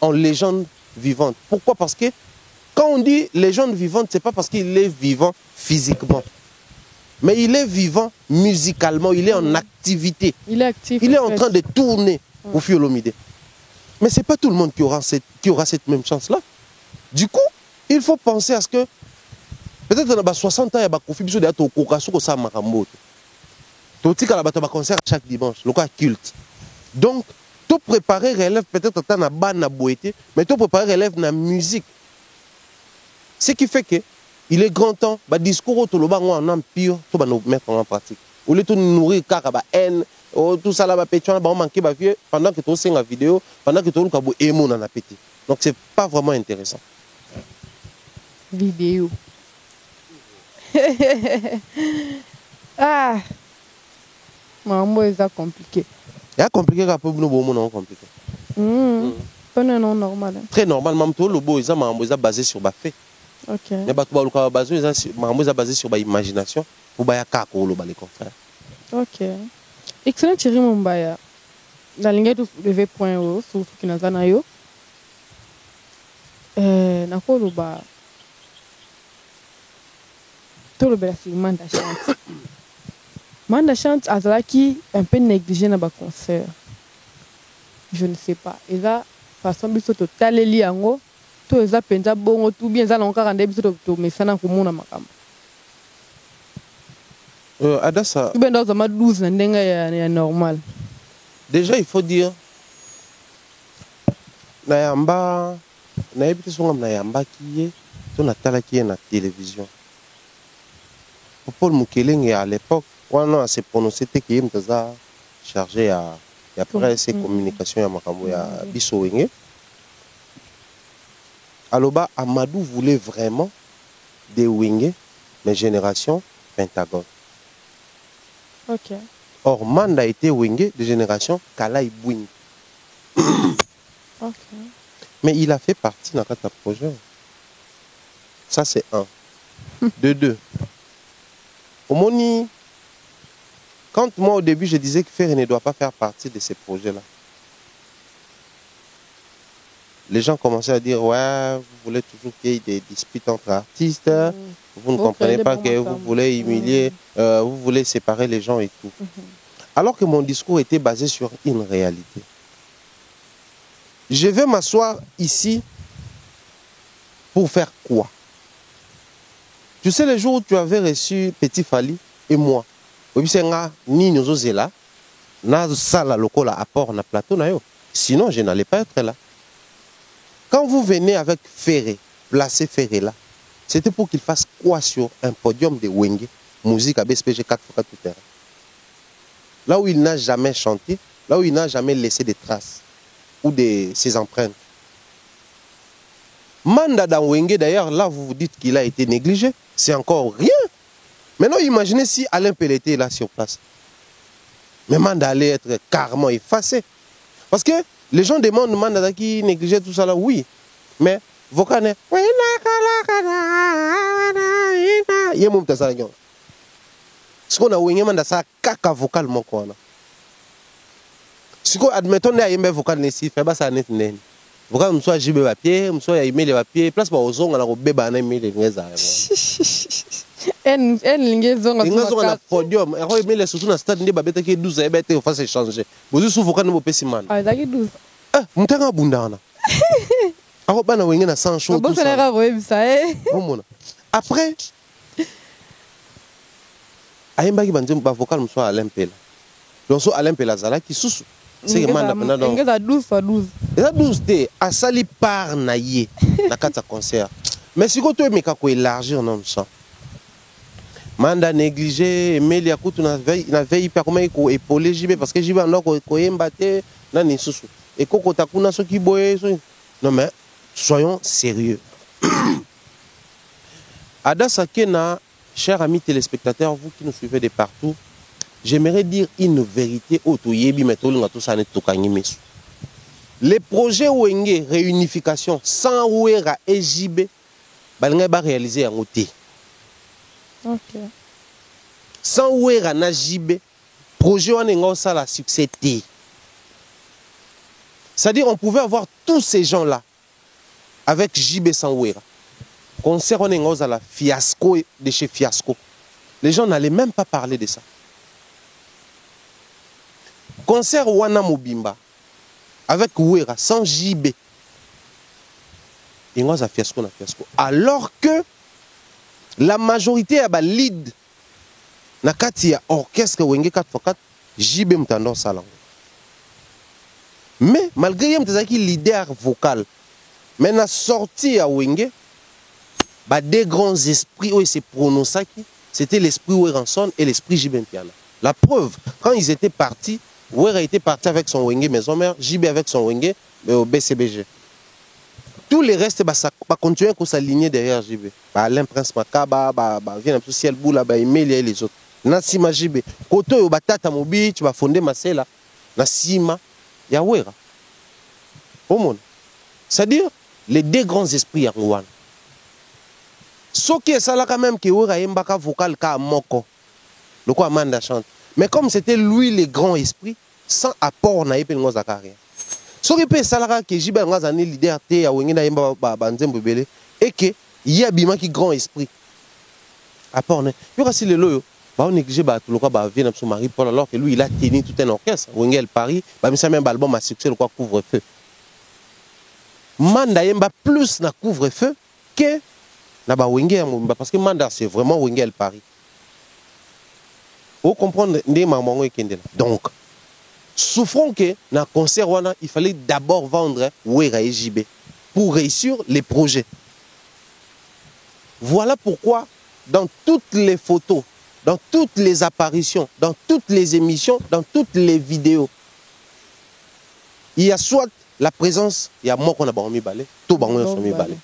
en légende vivante. Pourquoi? Parce que quand on dit légende vivante, ce n'est pas parce qu'il est vivant physiquement. Mais il est vivant musicalement, il est en activité. Il est actif. Il est en train de tourner Koffi Olomide. Mais ce n'est pas tout le monde qui aura cette même chance-là. Du coup, il faut penser à ce que peut-être dans 60 ans, il y a Koffi Olomide qui a Kokasu ça Makambo. Toti kala bato ba concert chaque dimanche, le cas culte. Donc, tout préparer relève peut-être dans la ban na boété, mais tout préparer relève dans la musique. Ce qui fait que il est grand temps, bah discours tout le bas en empire, tout va nous mettre en pratique. Au lieu de nourrir car ba haine, tout ça là ba pétion, ba manquer ba vieux pendant que tu sais la vidéo, pendant que tu le kabo émo dans appétit. Donc c'est pas vraiment intéressant. Vidéo. Ah. Maman, c'est compliqué. C'est compliqué quand nous sommes compliqué. Pas normal. Très normal, même tout le beau, c'est basé sur les faits. Ok. Mais c'est basé sur l'imagination pour les confrères. Ok. Excellent Thierry Mumbaya. Dans l'ingé de lever.o, sur ce qui nous a nayo. Nakolo ba. Tout le bel segment d'achat. Manda chante azalaki un peu négligé dans le concert. Je ne sais pas. Et là, façon biso to taleli yango, to eza penza bongo tout bien za lonka rande biso to mesana komona makamba. Adassa. Tu ben dans ma 12 na ndenga ya normal. Déjà il faut dire na yamba na yebite songa na yamba kiye to na tala kiye na télévision. Paul Mukelenge à l'époque on s'est prononcé que il a chargé à presse et communication à Makambo ya biso wenge. Aloba Amadou voulait vraiment des wenge mais génération Pentagone. OK. Or Manda était wenge de génération Kalai Bouing. OK. Mais il a fait partie dans notre projet. Ça c'est un. De deux. Au Moni, quand moi au début je disais que Ferré ne doit pas faire partie de ces projets-là, les gens commençaient à dire ouais, vous voulez toujours qu'il y ait des disputes entre artistes, vous ne comprenez pas que vous voulez humilier, vous voulez séparer les gens et tout. Alors que mon discours était basé sur une réalité. Je vais m'asseoir ici pour faire quoi? Tu sais, le jour où tu avais reçu Petit Fally et moi, sinon je n'allais pas être là. Quand vous venez avec Ferré, placer Ferré là, c'était pour qu'il fasse quoi sur un podium de Wenge, musique à BSPG 4x4 tout terrain. Là où il n'a jamais chanté, là où il n'a jamais laissé des traces ou ses empreintes. Manda dans Wenge, d'ailleurs, là vous vous dites qu'il a été négligé, c'est encore rien. Maintenant, imaginez si Alain Pelé était là sur place. Mais Manda allait être carrément effacé. Parce que les gens demandent Manda qui négligeait tout ça là, oui. Mais vocal il y a mon petit salon. Ce qu'on a oué Manda ça caca vocal mon quoi. Ce qu'on admettons qu'il y a un vocal ici, fait pas ça net net. Vocal me soit jibe papier, me soit email papier, place pour aux ongles alors bébé na email les en liaison à podium, et remet les surtout dans stade de babette qui 12 et bête face échanger. Vous sous vocal no pesi man. Ah, daki 12. Ah, mutanga bundana. Alors bana wenge na 100 choses tout ça. Après ayembaki banzemba ba vocal mso Alain Pela. Donc so Alain Pela zala ki susu. C'est que manda pendant donc. Ngeza 12 fois 12. Eza 12 te asali par na ye na kata concert. Mais si ko to emeka ko élargir non ça. Manda négligé, Meli akutu na veille pas comment ko épauler JB parce que JB ando ko yembaté na ni susu. Et koko takuna so ki boye so. Non mais soyons sérieux. Ada Sakena, chers amis téléspectateurs, vous qui nous suivez de partout, j'aimerais dire une vérité autoyebi metolo na tout ça ne tokangi mesu. Les projets Wenge réunification sans Ouera et JB balinga ba réaliser en côté. OK. Sans Ouera na JB, projet on est ça la succès. C'est-à-dire on pouvait avoir tous ces gens-là avec JB sans Ouera. Concert on est à la fiasco de chez Fiasco. Les gens n'allaient même pas parler de ça. Concert Wana Mobimba avec Ouera sans JB. Et on a Fiasco na Fiasco. Alors que la majorité a lead na kati ya orchestre Wenge 4x4 JB mtando salango. Mais malgré yem tezaki leader vocal, mais na sorti à Wenge, des grands esprits où il s'est prononcé, c'était l'esprit Oueranson et l'esprit JB Mpiana. La preuve, quand ils étaient partis, Ouera était parti avec son Wenge maison mère, JB avec son Wenge au BCBG. Tous les restes continuent à s'aligner derrière JB. Alain Prince Makaba, vient un ciel boula, Emile et les autres. Nassima JB. Koto yo batata mobi, tu vas fonder Masela. Nassima, ya Ouera. Au monde. C'est-à-dire, les deux grands esprits à Rwanda. Ce qui est ça là quand même, que Ouera Mbaka vocal ka moko. Le quoi Amanda chante. Mais comme c'était lui le grand esprit, sans apport na yepe ngoza carrière. Ce qui est ça là que JB ngoza ni leader te ya Wenge na yemba banzembo belé et que yabima qui grand esprit. Apport ne. Yo kasi le loyo. On néglige tout le quoi vient sur Marie Paul alors que lui il a tenu tout un orchestre. Wenge Paris, mais ça même album à succès le quoi couvre-feu. Manda yemba plus na couvre-feu que na ba Wenge parce que Manda c'est vraiment Wenge Paris. Vous comprenez donc souffrons que dans le concert il fallait d'abord vendre Ouera et JB pour réussir les projets. Voilà pourquoi dans toutes les photos, dans toutes les apparitions, dans toutes les émissions, dans toutes les vidéos, il y a soit la présence, il y a moi qu'on a barmi balé, tout barmi son mi balé.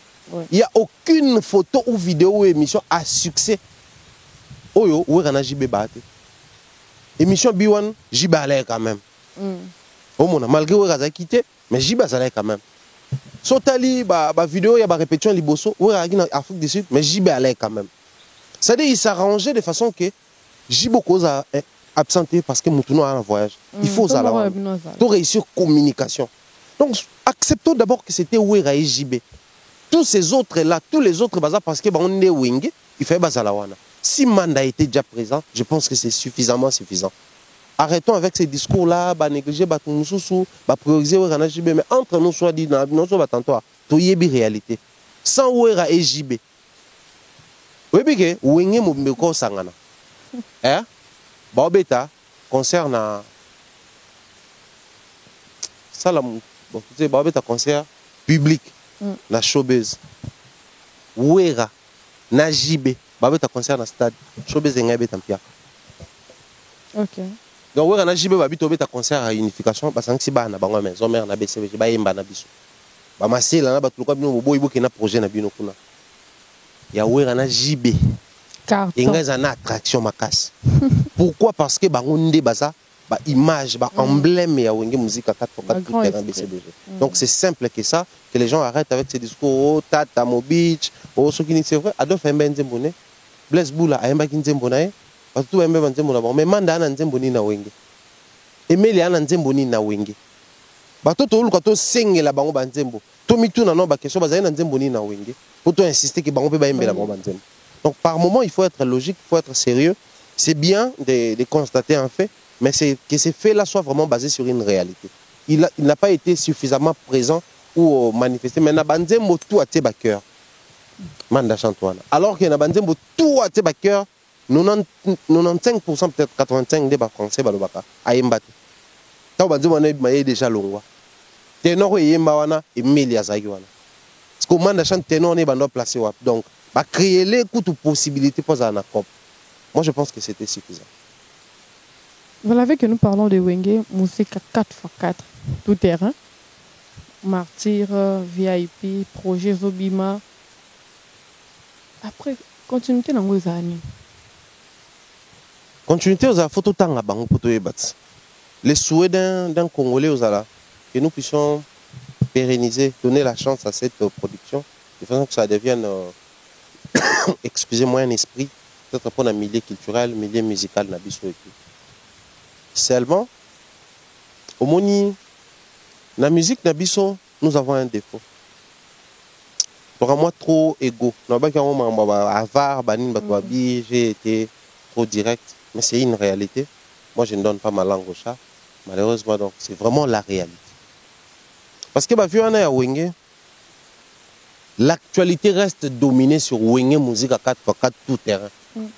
Il n'y a aucune photo ou vidéo ou émission à succès. Oyo Ouera na JB baté. Émission B1, JB allait quand même. Au monde, malgré Ouera a quitté, mais JB allait quand même. Sotali, vidéo, il y a répétition Liboso, Ouera en Afrique du Sud, mais JB allait quand même. C'est-à-dire qu'il s'arrangeait de façon que JB a absenté parce que Moutouno a un voyage. Il faut ça là. Pour réussir communication. Donc, acceptons d'abord que c'était Ouera et JB. Tous ces autres-là, tous les autres bazar parce que on est Wenge, il fait bazalawana. Si Manda était déjà présent, je pense que c'est suffisamment suffisant. arrêtons avec ces discours-là, bah négliger, bah tout bah prioriser Wera JB, mais entre nous soit dit, non soit tantôt, tout y est réalité. Sans Wera et JB. Oui, bien, Wenge Moumbeko Sangana. Eh? Bah, bêta, concerne ça, là, bon, tu sais, bah, bêta, concert public, la showbiz. Wera, na JB, bah, bêta, concert na stade, showbiz et n'aimé tant pis. Ok. Donc, Wera, na JB, bah, bêta, concert à unification, bah, c'est un na bango maison mère na BCBG, bah, yemba na biso. Bah, ma sœur, là, bah, tout le cas, bino, boy, boy, na projet na bino kuna. Ya Wera na JB. Carton. Il y a une attraction makasi. Pourquoi? Parce que Baroundé baza ba image, ba emblème ya wenge musique à 4x4 tout terrain BCBG. Donc c'est simple que ça, que les gens arrêtent avec ces discours, oh tata mo beach, oh ce qui n'est c'est vrai, Adolphe Mbe Nzembone, Blaise Boula Aemba Nzembona, parce que tout Mbe Nzembona, mais Manda na Nzemboni na wenge. Emeli ana Nzemboni na wenge. Ba to to luka to sengela bango ba Nzembo. To mituna no ba question ba na Nzemboni na wenge. Pour to insister que bango pe ba Mbe la bango ba Nzembo. Donc par moment, il faut être logique, il faut être sérieux. C'est bien de constater un fait, mais c'est que ces faits-là soient vraiment basés sur une réalité. Il n'a pas été suffisamment présent ou manifesté. Mais Nabanzembo tout a été cœur. Manda Chantoine. Alors que Nabanzembo tout a été cœur, 95% peut-être 85% des Français balobaka a Mbate. Tant Banzembo a déjà longwa. Ténor et Yembawana et Melia Zagwana. Parce que Manda Chant ténor n'est pas placé. Donc créer les coups de possibilités pour un accord. Moi, je pense que c'était suffisant. Vous l'avez que nous parlons de Wenge, musique 4x4, tout terrain. Martyr, VIP, projet Zobima. Après, continuité dans vos années. Continuité aux photos tanga bango poto ebat. Les souhaits d'un Congolais aux ala que nous puissions pérenniser, donner la chance à cette production, de façon que ça devienne excusez-moi, un esprit, peut-être pour un milieu culturel, un milieu musical, nabiso et tout. Seulement, au moni, la musique nabiso, nous avons un défaut. Pour moi, trop égo. J'ai été trop direct, mais c'est une réalité. Moi, je ne donne pas ma langue au chat. Malheureusement, donc, c'est vraiment la réalité. Parce que, vu on a Wenge, l'actualité reste dominée sur Wenge musique à 4x4 tout terrain.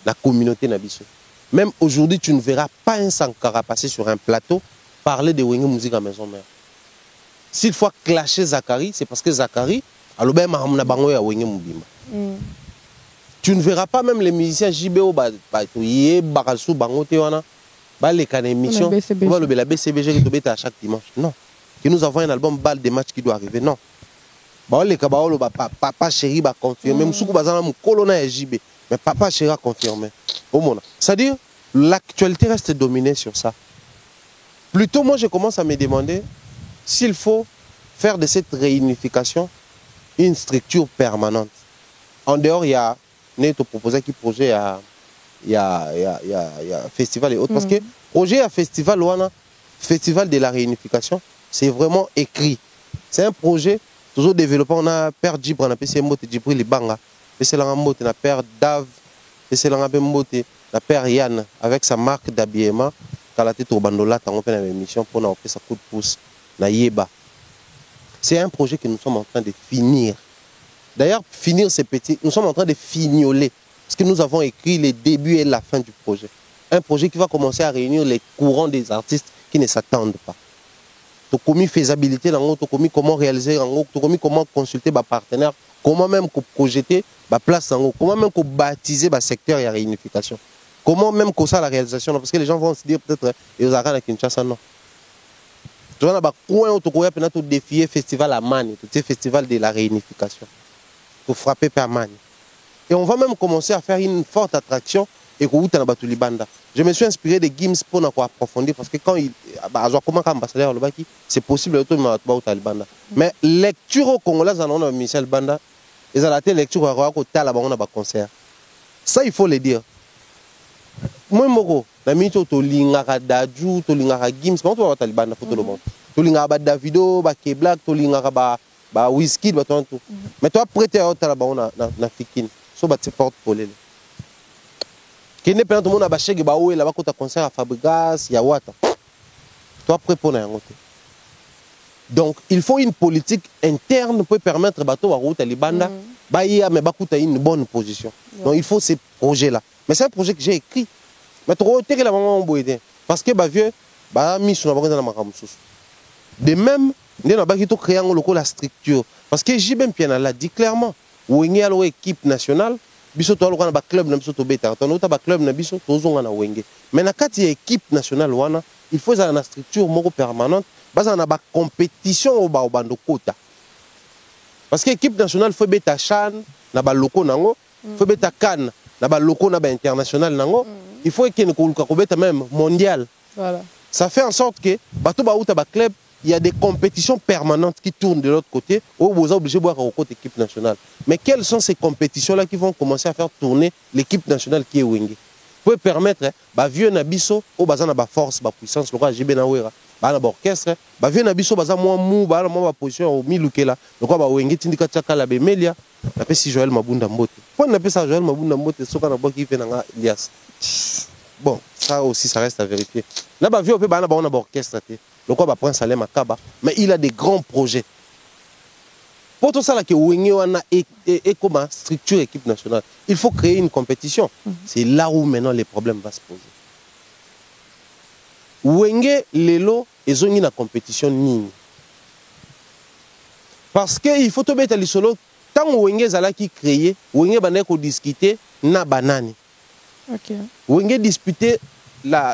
La communauté Nabiso. Même aujourd'hui, tu ne verras pas un Sankara passer sur un plateau parler de Wenge musique à maison mère. S'il faut clasher Zachary, c'est parce que Zachary, tu ne verras pas même les musiciens JBO, les émissions, la BCBG qui te à chaque dimanche. Non. Que nous avons un album balle des matchs qui doit arriver. Non. Papa chéri va confirmer. Mais papa chéri a confirmé. C'est-à-dire, l'actualité reste dominée sur ça. Plutôt, moi, je commence à me demander s'il faut faire de cette réunification une structure permanente. En dehors, il y a Neto proposé qui projet il y a festival et autres. Parce que projet à festival, festival de la réunification, c'est vraiment écrit. C'est un projet toujours développé. On a Père Djibre, on a PC Mbote Djibril Libanga, PC Langambote, on a Père Dave, PC Langambote, on a Père Yann, avec sa marque d'habillement. Quand la tête au bandola, on fait une émission pour nous faire sa coup de pouce. C'est un projet que nous sommes en train de finir. D'ailleurs, finir c'est petit, nous sommes en train de fignoler. Parce que nous avons écrit les débuts et la fin du projet. Un projet qui va commencer à réunir les courants des artistes qui ne s'attendent pas. Tu as commis faisabilité, tu as commis comment réaliser, tu as commis comment consulter les partenaires, comment même projeter la place, comment même baptiser le secteur et la réunification. Comment même ça la réalisation. Parce que les gens vont se dire peut-être, ils ont à Kinshasa, non. Tu vois, tu as défier le festival à Mani, le festival de la réunification. Pour frapper par Mani. Et on va même commencer à faire une forte attraction et je me suis inspiré de Gims pour approfondir parce que quand il comment ambassadeur c'est possible de mais lecture au Congolais on Michel Banda ils ont la lecture au concert. Ça il faut le dire. Moi moko na mito to lingaka Daju to lingaka Gims pas to Talibanda photo le monde. To lingaka Davido ba K-Black to lingaka ba Wizkid ba tout. Mais toi prêter à na Fikine. So bat porte pour les qui n'est pas tout le monde a bâché que baoué là-bas quand tu as concert à Fabregas, Yawata. Toi prêt pour n'importe. Donc il faut une politique interne pour permettre bateau à route à Libanda, baïa mais bakuta une bonne position. Donc il faut ces projets là. Mais c'est un projet que j'ai écrit. Mais trop que la maman boyé parce que bah vieux bah mis sur la banque dans la makamoussous. De même, nous avons créé la structure. Parce que J.B. Mpiana l'a dit clairement. Où il y a l'équipe nationale, il y a un club qui est un club qui est mais quand il y a l'équipe nationale, il faut une structure permanente. Il y a une compétition au Kota. Parce que l'équipe nationale, il faut être Chan, il faut être Cannes, il faut être international. Il faut être même mondial. Voilà. Ça fait en sorte que club, il y a des compétitions permanentes qui tournent de l'autre côté où vous êtes obligé de voir côté équipe nationale. Mais quelles sont ces compétitions-là qui vont commencer à faire tourner l'équipe nationale qui est Wenge? Pour permettre, vieux Nabiso, au bazan na force, puissance, le roi JB Nawera, orchestre, vieux Nabiso, bazan moi mou, moi position au Milukela, le roi Wenge Tindika Tchaka la Bemelia, on appelle si Joël Mabunda Mbote. Pourquoi on appelle ça Joël Mabunda Mbote, ce qu'on a beau qui fait dans Elias? Bon, ça aussi, ça reste à vérifier. Là, vieux, on peut avoir un orchestre. Le quoi va prendre Salem Akaba, mais il a des grands projets. Pour tout ça, là, que Wenge est comme une structure équipe nationale, il faut créer une compétition. C'est là où maintenant les problèmes vont se poser. Wenge, Lelo, ils ont une compétition nini. Parce qu'il faut tout mettre à l'isolo, tant que Wenge est qui créé, Wenge va discuter na banani. Wenge disputer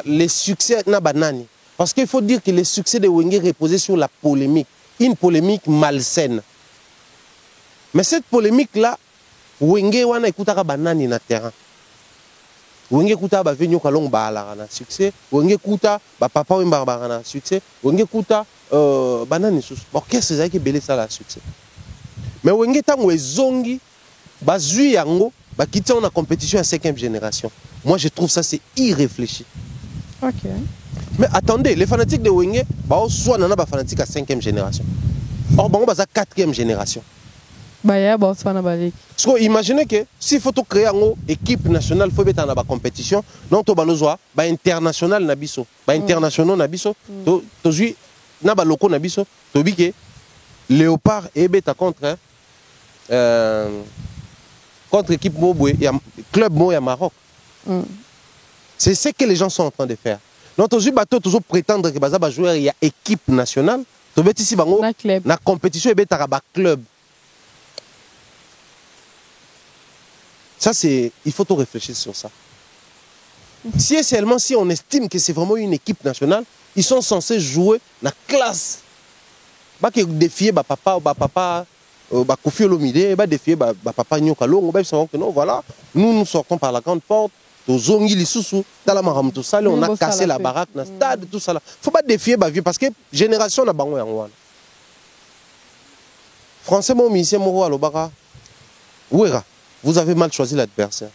les succès na banani. Parce qu'il faut dire que le succès de Wenge reposait sur la polémique, une polémique malsaine. Mais cette polémique-là, Wenge wana écoutera banani na terrain. Wenge écoutera ba venyo kalong ba na succès, Wenge écoutera ba papa ou barbara na succès, Wenge écoutera banani sous. Orchestre ça qui belé ça la succès. Mais Wenge tango ezongi ba zui yango ba kita on a compétition à 5e génération. Moi je trouve ça c'est irréfléchi. OK. Mais attendez, les fanatiques de Wenge, soit on a fanatiques à 5e génération. Or, on a 4e génération. Imaginez que s'il faut créer une équipe nationale, il faut mettre en compétition. Non, tu as international nabiso, international nabiso, tu as locaux nabiso, tu as que Léopard et bêta contre équipe Moboué, club Moya Maroc. C'est ce que les gens sont en train de faire. Donc, tu as toujours prétendre que les joueurs il y a équipe nationale. Tu as ici na compétition et bêta club. Ça, c'est, il faut tout réfléchir sur ça. Si et seulement si on estime que c'est vraiment une équipe nationale, ils sont censés jouer dans la classe. Pas que défier papa ou papa, Kofi Olomide, pas défier papa Nyokalo, non, voilà, nous sortons par la grande porte, on a cassé la baraque, le stade, tout ça. Il ne faut pas défier vieux parce que génération n'a pas de Français, mon ministère, mon roi, vous avez mal choisi l'adversaire.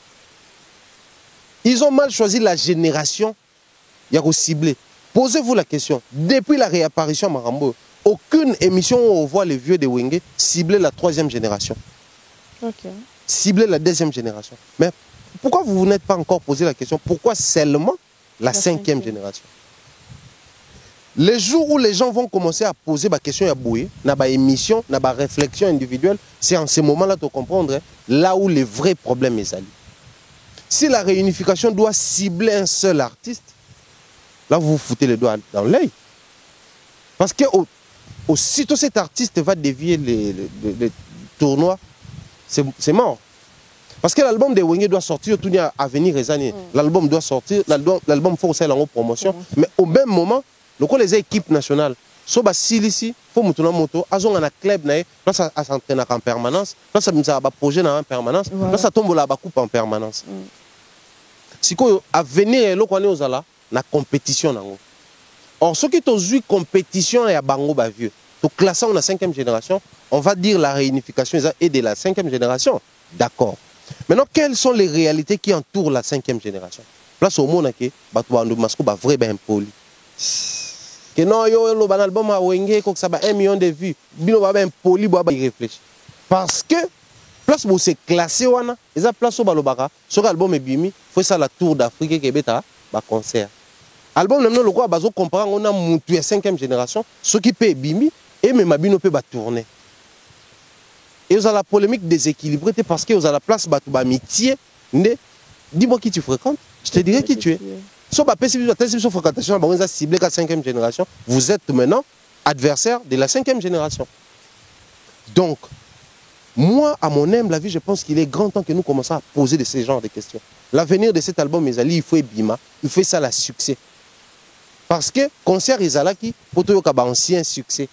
Ils ont mal choisi la génération. Il y a ciblé. Posez-vous la question. Depuis la réapparition à Marambo, aucune émission où on voit les vieux de Wenge cibler la 3e génération. Cibler la 2e génération. Mais pourquoi vous n'êtes pas encore posé la question? Pourquoi seulement la 5e génération? Les jours où les gens vont commencer à poser la question à Boué, dans la émission, dans la réflexion individuelle, c'est en ce moment-là de comprendre là où les vrais problèmes sont. Si la réunification doit cibler un seul artiste, là vous vous foutez les doigts dans l'œil. Parce que aussitôt cet artiste va dévier les tournois, c'est mort. Parce que l'album de Wenge doit sortir, tout à venir les années. L'album doit sortir, l'album faut aussi la promotion. Mais au même moment, les équipes nationales, si ici, il faut que moto, ils ont un club, là ça s'entraîne en permanence, là ça a un projet en permanence, là ça tombe la coupe en permanence. Si à venir, là, la compétition. Or, ceux qui ont eu compétition et à Bango vieux, tout classé en la 5e génération, on va dire la réunification est de la 5e génération. D'accord. Maintenant, quelles sont les réalités qui entourent la 5e génération? Place au monde que Batouando Masco va vrai bien poli. Que non, yo le album a Wenge, que ça va 1 million de vues. Bino va bien poli, il réfléchir. Parce que place où c'est classé wana eza place où balobaka sur album ebimi faut ça la tour d'Afrique ke beta ba concert album namno lokwa bazo comparer on a mutu ya 5e génération ceux qui paient bimi et même mabino peut ba tourner et vous avez la polémique déséquilibrée parce que vous avez la place batu ba métier dis-moi qui tu fréquentes je te dirai qui tu es so ba pesi sur fréquentation ba on a ciblé la 5e génération vous êtes maintenant adversaire de la 5e génération donc moi, à mon humble avis, je pense qu'il est grand temps que nous commençons à poser de ce genre de questions. L'avenir de cet album, Ezali, il faut Ebima, il faut ça la succès. Parce que concert Ezalaki, pour tout le ancien succès.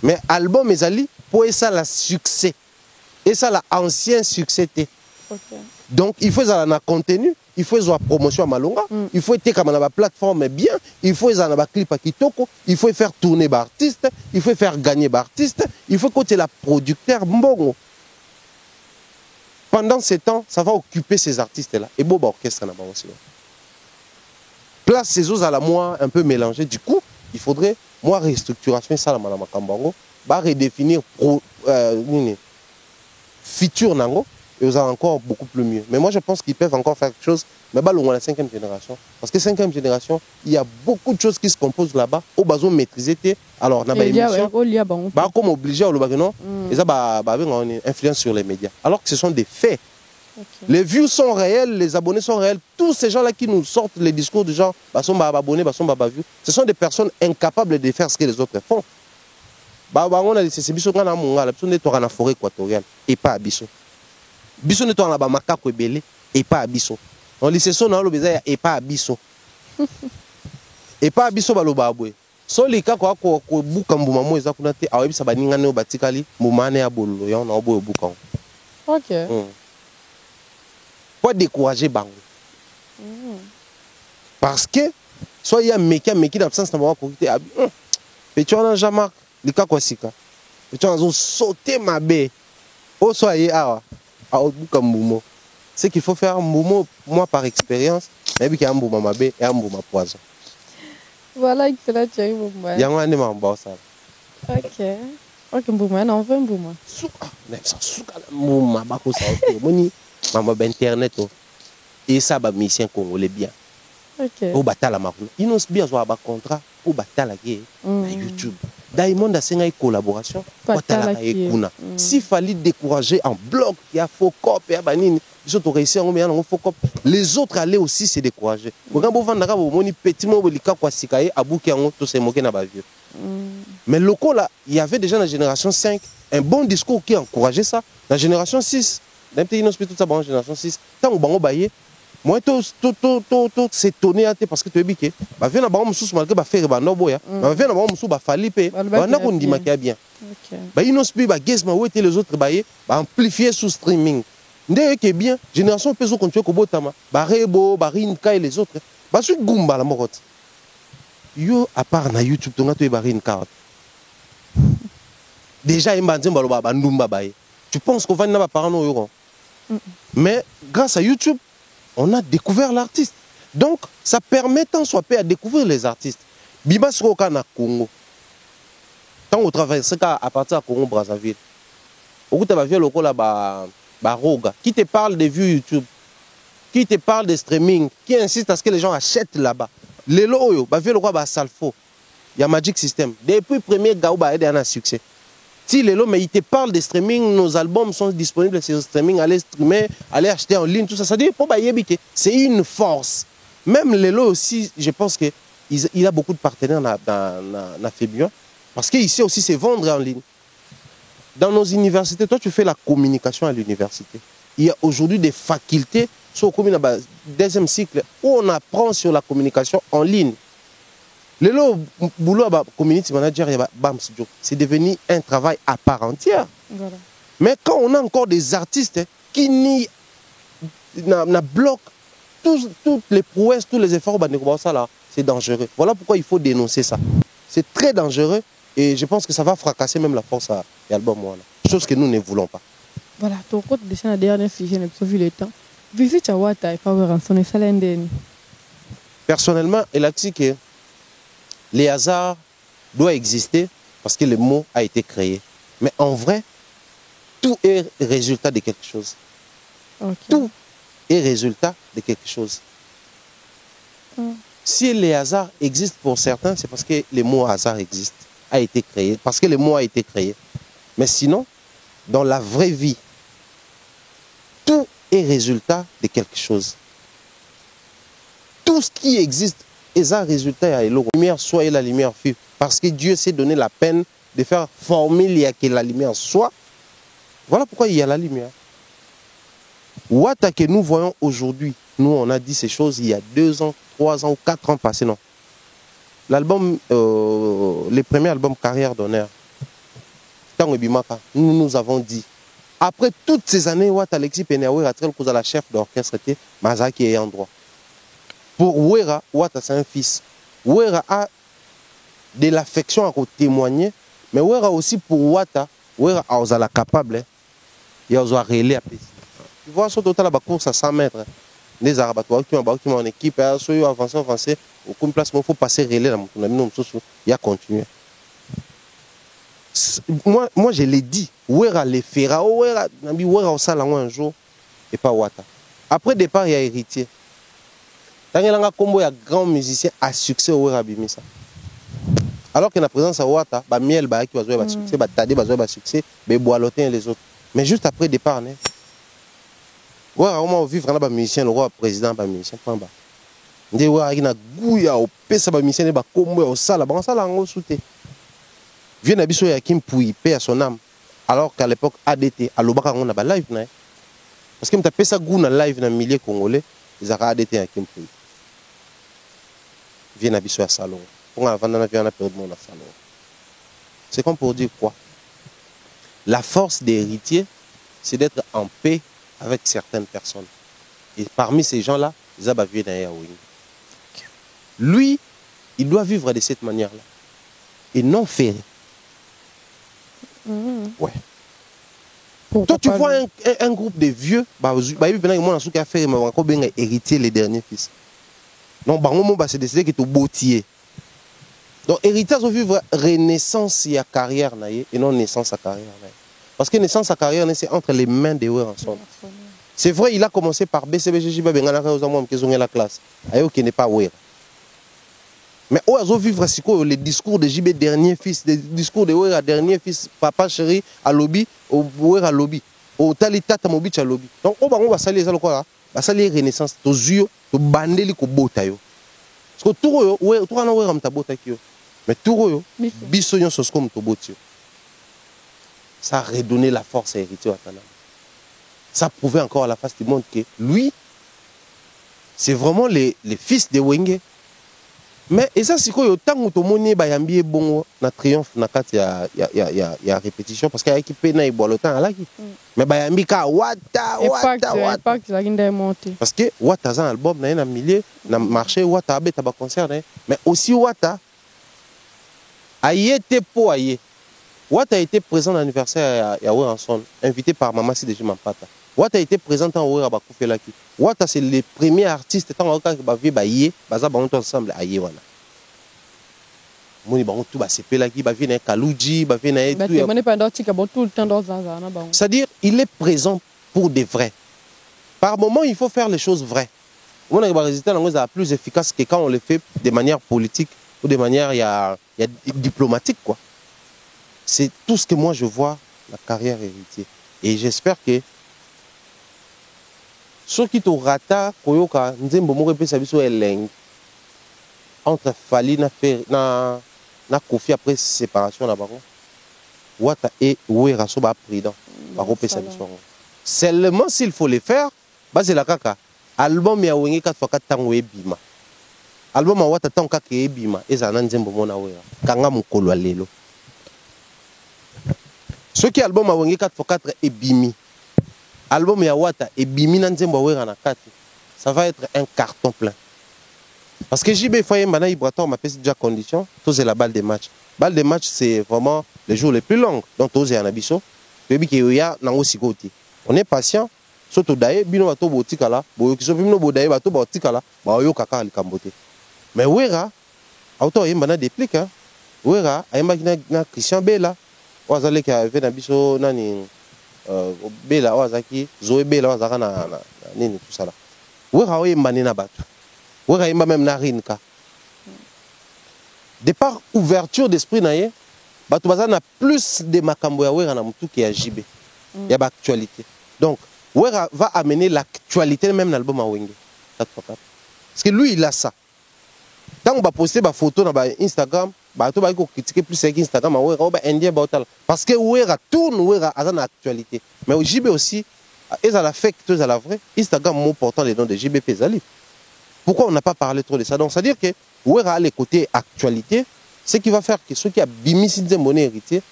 Mais album Ezali, pour ça la succès. Et ça la ancien succès. Okay. Donc, il faut ça la contenu, il faut la promotion à Malonga, il faut être comme la plateforme bien, il faut ça la clip à Kitoko, il faut faire tourner les artistes, il faut faire gagner les artistes, il faut côté la producteur mbongo. Pendant ce temps, ça va occuper ces artistes-là. Et Boba Orchestre là-bas aussi. Place ces os à la moi un peu mélangés. Du coup, il faudrait, moi, restructuration, ça, la Malama Kambango, redéfinir futur Nango, et vous avez encore beaucoup plus mieux. Mais moi, je pense qu'ils peuvent encore faire quelque chose. Mais bah, on a la 5e génération. Parce que 5e génération, il y a beaucoup de choses qui se composent là-bas. Au besoin de maîtriser. Alors, on a émission. Comme obligé, non, et ça va avoir une influence sur les médias. Alors que ce sont des faits. Okay. Les views sont réels, les abonnés sont réels. Tous ces gens-là qui nous sortent les discours du genre, ce sont des personnes incapables de faire ce que les autres font. On a laissé ces bisous dans la forêt équatoriale et pas à Bissot. Bissot n'est pas en macaque et pas à Bissot. On laisse ça dans le bizarre et pas à Bissot. Et pas à Bissot, balobaboué. So les cas quoi buka mbuma mo eza kuna te awebisa baninga ne batikali mumane ya bololo ya na oboyo buka. OK. Pas décourager bango. Parce que soit il y a meki d'absence na ba ko kité abi. Petit on a jamais les cas quoi sika. Petit on a sauté ma bé. O soit y awa a buka mbumo. Ce qu'il faut faire mbumo moi par expérience, mais qu'il y a mbuma mabe et mbuma poison. Voilà, excellent, tu as eu Mbouma. Il y a un animal ça. Ok. Ok, Mbouma, non, on veut Mbouma. Souka, mais ça souka Mbouma, bako ça. Moni, maman internet et ça ba mission congolais bien. Ok. Au batala makuna. Ils ont bien joué ba contrat au batala qui na YouTube. Diamond a signé une collaboration. Batala qui kuna. S'il fallait décourager en blog, il y a faux cop et banini. Ils ont réussi à en faux cop. Les autres allaient aussi se décourager. Quand vous vendez moni petit mot bolika kwa sikaye abuki ango to se moquer na ba vieux. Mais le coup là, il y avait déjà dans la génération 5 un bon discours qui encourageait ça. La génération 6, d'un petit inhospité toute ça dans la génération 6, tant bango baye moi tout s'étonner parce que tu es biqué bah viens là-bas on sous malgré bah faire bah no boya bah viens là-bas on sous bah faliper bah n'a qu'on dit maquia bien bah inhospité bah guess ma où étaient les autres baye bah amplifier sous streaming ndé que bien génération peso continuer ko botama bah rebo bah rinka et les autres bah sur gumba la morote yo à part na YouTube ton tu es bah rinka déjà il m'a dit bah ndumba baye tu penses qu'on va n'a pas parler non yo mais grâce à YouTube on a découvert l'artiste. Donc, ça permet tant soit à découvrir les artistes. Biba Sroka na Congo. Tant on traverse à partir de Congo Brazzaville. Au tu vas voir le col là Roga qui te parle des vues YouTube, qui te parle des streaming, qui insiste à ce que les gens achètent là-bas. Les loyo, bah voir le roi Salfo. Il y a Magic System. Depuis le premier Gaouba est un succès. Si les lots, mais il te parle des streaming, nos albums sont disponibles sur le streaming, allez streamer, allez acheter en ligne, tout ça. Ça dit, c'est une force. Même les lots aussi, je pense qu'il a beaucoup de partenaires dans Fébien. Parce qu'ici aussi, c'est vendre en ligne. Dans nos universités, toi, tu fais la communication à l'université. Il y a aujourd'hui des facultés, sur le deuxième cycle, où on apprend sur la communication en ligne. Le boulot community manager, c'est devenu un travail à part entière. Voilà. Mais quand on a encore des artistes qui bloquent toutes les prouesses, tous les efforts, c'est dangereux. Voilà pourquoi il faut dénoncer ça. C'est très dangereux et je pense que ça va fracasser même la force à l'album. Chose que nous ne voulons pas. Voilà, ton compte de la dernière sujet, n'a pas vu le temps. Visite à Wata et Power en son salendeni. Personnellement, il a dit que les hasards doivent exister parce que le mot a été créé. Mais en vrai, tout est résultat de quelque chose. Ok. Tout est résultat de quelque chose. Si les hasards existent pour certains, c'est parce que le mot hasard existe, a été créé, parce que le mot a été créé. Mais sinon, dans la vraie vie, tout est résultat de quelque chose. Tout ce qui existe est un résultat à la lumière soit et la lumière fut. Parce que Dieu s'est donné la peine de faire former il y a que la lumière soit. Voilà pourquoi il y a la lumière. Wata que nous voyons aujourd'hui, nous on a dit ces choses il y a 2 ans, 3 ans ou 4 ans passés, non. L'album, les premiers albums Carrière d'honneur, nous avons dit, après toutes ces années, Wata Alexis Penaoué a très la chef d'orchestre était Mazaki et endroit. Pour Wera, Wata c'est un fils. Wera a de l'affection à témoigner, mais Wera aussi pour Wata, Wera a la capable, il a relais à péter. Tu vois, sur total, la course à 100 mètres. Les Arabes, qui ont en équipe, soit avancé, aucune place, il faut passer relais dans mon ami, il a continué. Moi, je l'ai dit, Wera les fera, Wera au salon un jour, et pas Wata. Après départ, il y a héritier. Tant qu'il y a un grand musicien à succès, Wera Bimisa. Alors que la présence à Wata, Miel qui va jouer succès, Tadé va jouer succès, Boalotin et les autres. Mais juste après départ, Wera on vivre là musicien le roi président ba musicien pamba. Ndé Wera qui na gouya au pesa ba musicien ba kombo au sala ba sala ngo souté. Vient na biso ya Kim Pouy paix à son âme. Alors qu'à l'époque ADT alobaka on na ba live na. Parce que m'ta pesa gou na live na milieu congolais, ils a ADT à Kim Pouy. Vient na biso ya salon. On a vendre na vient na perdre mon salon. C'est comme pour dire quoi? La force des héritiers, c'est d'être en paix avec certaines personnes. Et parmi ces gens-là, Zaba vient d'un Yaouing. Lui, il doit vivre de cette manière-là. Et non faire. Ouais. Toi, tu vois un groupe de vieux, héritier les derniers fils. Donc, c'est décidé que tu bottier. Donc, héritage doit vivre renaissance et carrière, et non naissance à carrière. Parce que naissance à carrière, c'est entre les mains des Wera ensemble. C'est vrai, il a commencé par BCBGJ, la classe. Qui n'est pas Wera. Mais Oazo vivre les discours de JB dernier fils, les discours de Wera dernier fils, papa chéri à lobby, au Wera lobby, au Talitata Mobich à lobby. Donc, on va saluer ça, quoi, va saluer renaissance, to zio, to bandeli ko botayo. Parce que tout le monde a Wera mtabotaki. Mais tout le monde, bisoyon sos comme to botio. Ça a redonné la force à héritier Watana. Ça prouvait encore à la face du monde que lui, c'est vraiment les fils de Wenge. Mais et ça c'est quoi autant que tout le monde bayambi bon na triomphe na kat ya répétition parce qu'il y a équipé na ibo longtemps là qui. Mais bayambi ka Wata. Impact la guinda monté. Parce que Wata a un album na milieu na marché Wata a beta ba concert mais aussi Wata a été pour aïe. Wata a été présent à l'anniversaire à Weranson, invité par Mama Sidéji Mampata. Wata a été présent en Wera Bakoufelaki. Wata c'est le premier artiste tant que bavi baye, baza ba ensemble à Yewana. Moni ba tout ba c'est pelaki bavi na Kaluji, bavi na tout. Mais moni pendant tika bon tout le temps dans Zanzana ba. C'est-à-dire il est présent pour des vrais. Par moment il faut faire les choses vraies. On a des résultats plus efficaces que quand on les fait de manière politique ou de manière diplomatique quoi. C'est tout ce que moi je vois la carrière héritier. Et j'espère que ceux qui t'ont raté, entre Fali na Kofi après séparation là-bas, Wata et Wera sont prudents. Seulement s'il faut les faire, c'est la kaka. Album ya Wenge 4x4 tango ebima. Album ya Wata tango kaka ebima. Eza na nzembo mona Wera. Kanga mukolo lelo. Ce qui album a Wenge 4x4 et Bimi. Album ya Wata et Bimi Nanzembo Wera na 4. Ça va être un carton plein. Parce que JB Foye Mbana Ibrator m'a fait déjà condition. Tout c'est la balle des matchs. Balle des matchs c'est vraiment les jours les plus longs. Donc tout c'est un abisso. On est patient. Surtout d'ailleurs, bino bato botika là. Boyokiso bino bodaye bato botika là. Bayo kaka likambote. Mais Wera, auto Mbana déplique. Wera, ayamba na Christian Bella. Wazale qui avait na biso nani bela wazaki zoe bela wazaka na nini tout ça là wera oyemba na bato wera yemba même na rinka de par ouverture d'esprit na ye bato baza na plus de makambo ya wera na mutu ki ya jibe ya ba actualité donc wera va amener l'actualité même dans l'album à Wenge parce que lui il a ça tant on va poster ba photo na ba Instagram bato ba ko critiquer plus avec Instagram wera ba indien ba otal parce que wera tourne wera a na actualité mais au JB aussi ils à la fake tous à la vraie Instagram mot portant les noms de JB Pezali. Pourquoi on n'a pas parlé trop de ça? Donc c'est à dire que wera les côtés actualité, ce qui va faire que ceux qui a bimisi de monnaie héritier,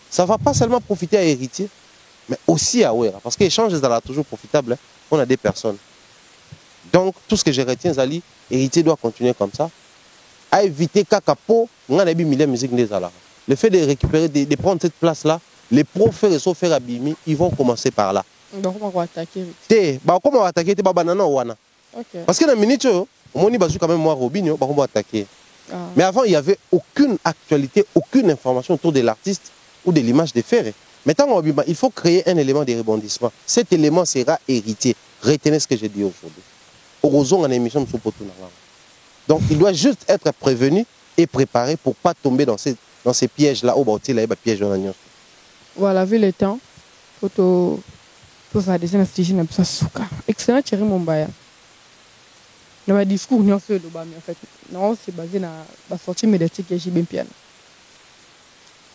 ça va pas seulement profiter à héritier mais aussi à wera parce que l'échange est toujours profitable, hein. On a des personnes. Donc tout ce que je retiens Zali, héritier doit continuer comme ça. À éviter Kakapo, on a des milliers de musique des alara. Le fait de récupérer, de prendre cette place-là, les pros et sauf faire abimi, ils vont commencer par là. Donc on va attaquer. Comment on va attaquer te banana wana. Parce que dans la minute, on m'a dit quand même moi Robinho, on va attaquer. Mais avant, il n'y avait aucune actualité, aucune information autour de l'artiste ou de l'image de Ferré. Maintenant, il faut créer un élément de rebondissement. Cet élément sera héritier. Retenez ce que j'ai dit aujourd'hui. Heureusement, en émission, donc, il doit juste être prévenu et préparé pour ne pas tomber dans ces pièges-là. Piège de l'agneau. Voilà, vu le temps, pour faire des institutions, excellent Thierry Mombaya. Dans le discours, en fait, non, c'est basé sur la sortie médiatique de JB Piano.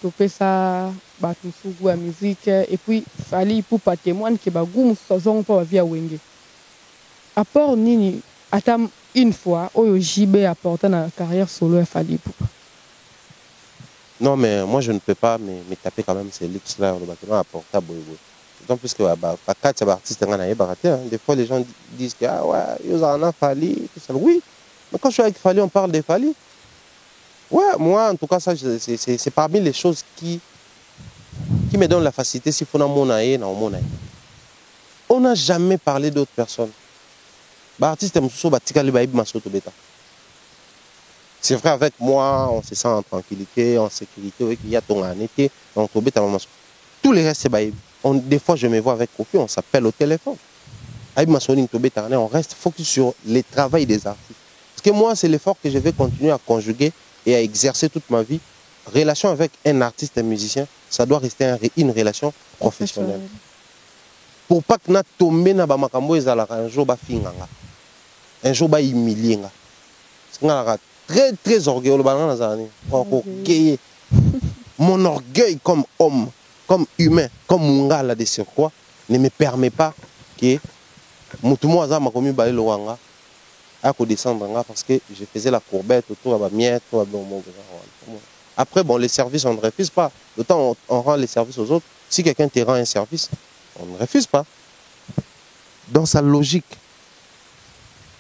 Topé ça, batousougou la musique, et puis, fallait pour pas témoigner que bagoum saison pas via Wenge. À part Nini, attends une fois, où JB apporte dans la carrière solo, il fallait pour. Non, mais moi je ne peux pas me taper quand même ces luxes-là, le bâtiment apportable. D'autant plus que des fois les gens disent que ah ouais, ils en ont fallu. Oui, mais quand je suis avec Fali, on parle de Fali. Ouais, moi en tout cas, ça c'est parmi les choses qui me donnent la facilité si faut on n'a jamais parlé d'autres personnes. C'est vrai, avec moi, on se sent en tranquillité, en sécurité, oui, il y a ton été, on tous les restes, des fois, je me vois avec Kofi, on s'appelle au téléphone. On reste focus sur le travail des artistes. Parce que moi, c'est l'effort que je vais continuer à conjuguer et à exercer toute ma vie. Relation avec un artiste, un musicien, ça doit rester une relation professionnelle. Pour pas que nous tombions dans un jour, un jour, humilié. Très, très orgueilleux. Mon orgueil comme homme, comme humain, comme Mungala de surcroît, ne me permet pas que Moutoumou Aza m'a commis Balé Loanga à descendre parce que je faisais la courbette autour de la miette. Après, bon, les services, on ne refuse pas. D'autant on rend les services aux autres. Si quelqu'un te rend un service, on ne refuse pas. Dans sa logique,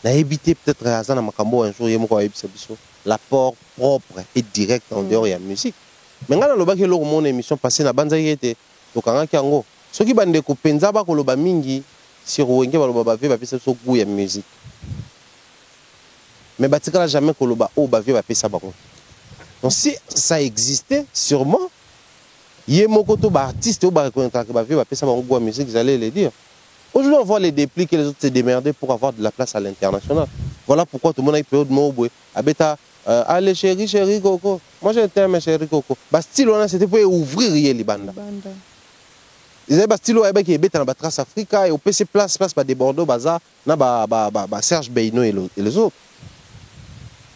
on a évité peut-être un jour, l'apport propre et direct en dehors de la musique. Mais quand on a vu mon émission passée dans la bande, ceux qui ont des penza ba koloba mingi sur Wenge baloba ba pesa so goût ya musique. Mais batikala jamais koloba o ba va pesa ba. Donc si ça existait sûrement yemoko to ba artiste o ba reconnaître que ba pesa ba goût ya musique, vous allez le dire. Aujourd'hui, on voit les déplis que les autres se démerder pour avoir de la place à l'international. Voilà pourquoi tout le monde a une période de mot. Abeta, allez chérie, chérie Coco. Moi j'ai un chérie Coco. Bastille, c'était pour ouvrir les bandes. Ils avaient Bastille, qui est dans la trace Africa et au PC place des Bordeaux, Baza, Serge Beino et les autres.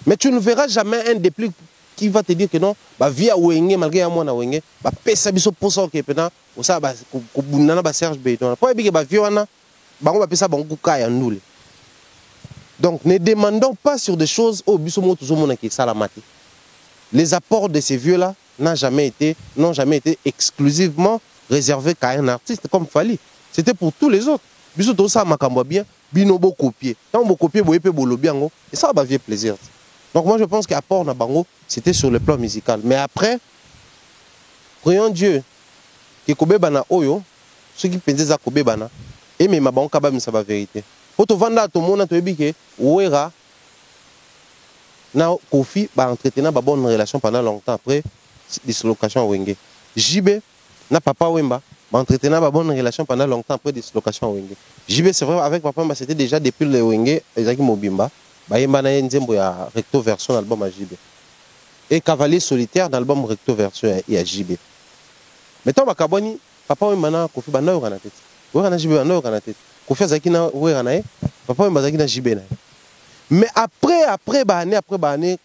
Mais tu ne verras jamais un dépli qui va te dire que non, via Wenge, malgré un mois na Wenge, pesa biso pour ça que pena, ou ça, Serge Beino. Pour que viona, bango pesa bango kaya nul. Donc ne demandons pas sur des choses au biso mo toujours mon qui salamati. Les apports de ces vieux-là n'ont jamais été exclusivement réservés qu'à un artiste comme Fali. C'était pour tous les autres. Biso tout ça makambo bien, binobo copier. Quand on copier boyepe bolobiango, et ça va faire plaisir. Donc moi je pense qu'apport na bango, c'était sur le plan musical. Mais après, prions Dieu que Kobebana Oyo, ceux qui pensaient à Kobebana, et mais ma banque a ça va vérité. Pour te vendre à tout le monde, tu as dit que Ouera, Kofi va entretenir une bonne relation pendant longtemps après dislocation à Wenge. JB, na papa Wemba, entretenir une bonne relation pendant longtemps après dislocation à Wenge. JB, c'est vrai, avec papa Wemba, c'était déjà depuis le Wenge, Ezaki Mobimba, Bayemba na Nzembo ya recto version album à JB. Et Cavalier solitaire dans l'album recto version à JB. Maintenant, Bakaboni, papa Wemba na Kofi Bana yo kana tete. Yo kana JB Bana yo kana tete. Kofi Azaki na we kana papa Wemba Azaki na JB na. Mais après année,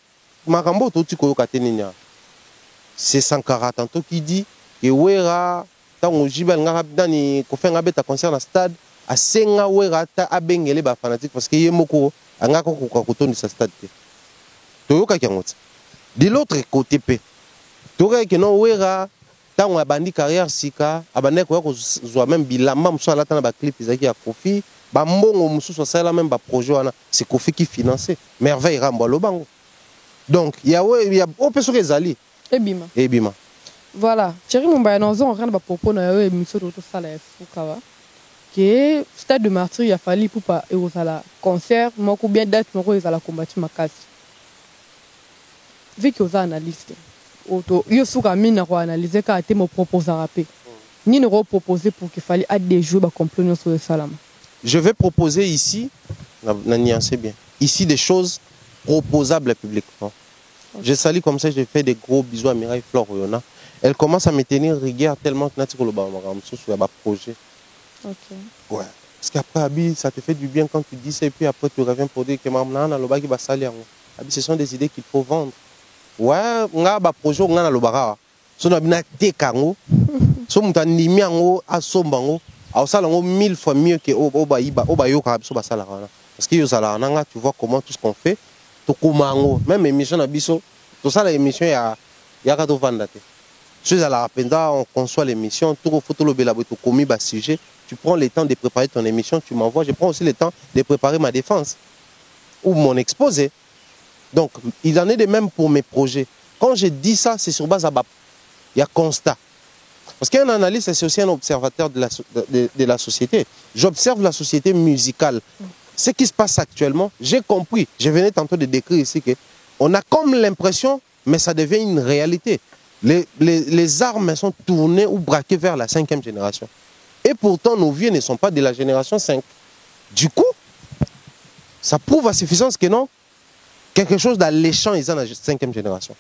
Makambo Toti Koyoka Teninya. C'est Sankara tantôt qui dit que Wera, tant Jibel Ngarabdani, qu'on fait un bête à concert dans le stade, à Senga Wera, ta abengele ba fanatique parce que Yemoko, a un gars qui de sa stade. Toyoka Kiangot. De l'autre côté, Toyoka que non Wera, tant a bandi carrière Sika, a bandé quoi que soit même Bilamba, m'sou la tana ba clip, Isaki a Kofi, ba mbongo m'sou soit ça là même ba projet, c'est Kofi qui finançait. Merveille Rambo Lobango. Donc, il y a au peu sur les alliés. Et bima. Voilà. Thierry Moumbaya, nous avons un propos dans l'émission de Salah Foukawa. Que stade de martyr, il a fallu pour pas et la concert, moi ou bien date, moi ils allaient combattre ma casse. Vu que vous analysez, yo souka mine ko analyser ka été me proposer à rapper. Ni ne proposer pour qu'il fallait à des jours ba comprendre sur le salam. Je vais proposer ici, nuancez bien, ici des choses proposables publiquement. Okay. Je salue comme ça, je fais des gros bisous à Mireille Flore Oyona. Elle commence à me tenir rigueur tellement que Natiko sur le projet. Ok. Ouais. Parce qu'après, Abi, ça te fait du bien quand tu dis ça et puis après tu reviens pour dire que Mamna le bagi va salir. Abi, ce sont des idées qu'il faut vendre. Ouais, on a un projet, on a le bara. Si on a bien été kango, si on a mis en à sombango, alors ça, on a 1000 fois mieux que Obayo Karabso Basalarana. Parce que tu vois comment tout ce qu'on fait. Même émission à Bisso, tout ça, l'émission, il y a qu'à tout vendre. Tu es à la Rapenda, on conçoit l'émission, tout le photo, le belabo, tout commis, bas sujet. Tu prends le temps de préparer ton émission, tu m'envoies. Je prends aussi le temps de préparer ma défense ou mon exposé. Donc, il en est de même pour mes projets. Quand je dis ça, c'est sur base à BAP. Il y a constat. Parce qu'un analyste, c'est aussi un observateur de la société. J'observe la société musicale. Ce qui se passe actuellement, j'ai compris, je venais tantôt de décrire ici qu'on a comme l'impression, mais ça devient une réalité. Les armes sont tournées ou braquées vers la 5e génération. Et pourtant, nos vieux ne sont pas de la génération 5. Du coup, ça prouve à suffisance que non, quelque chose d'alléchant est dans la 5e génération.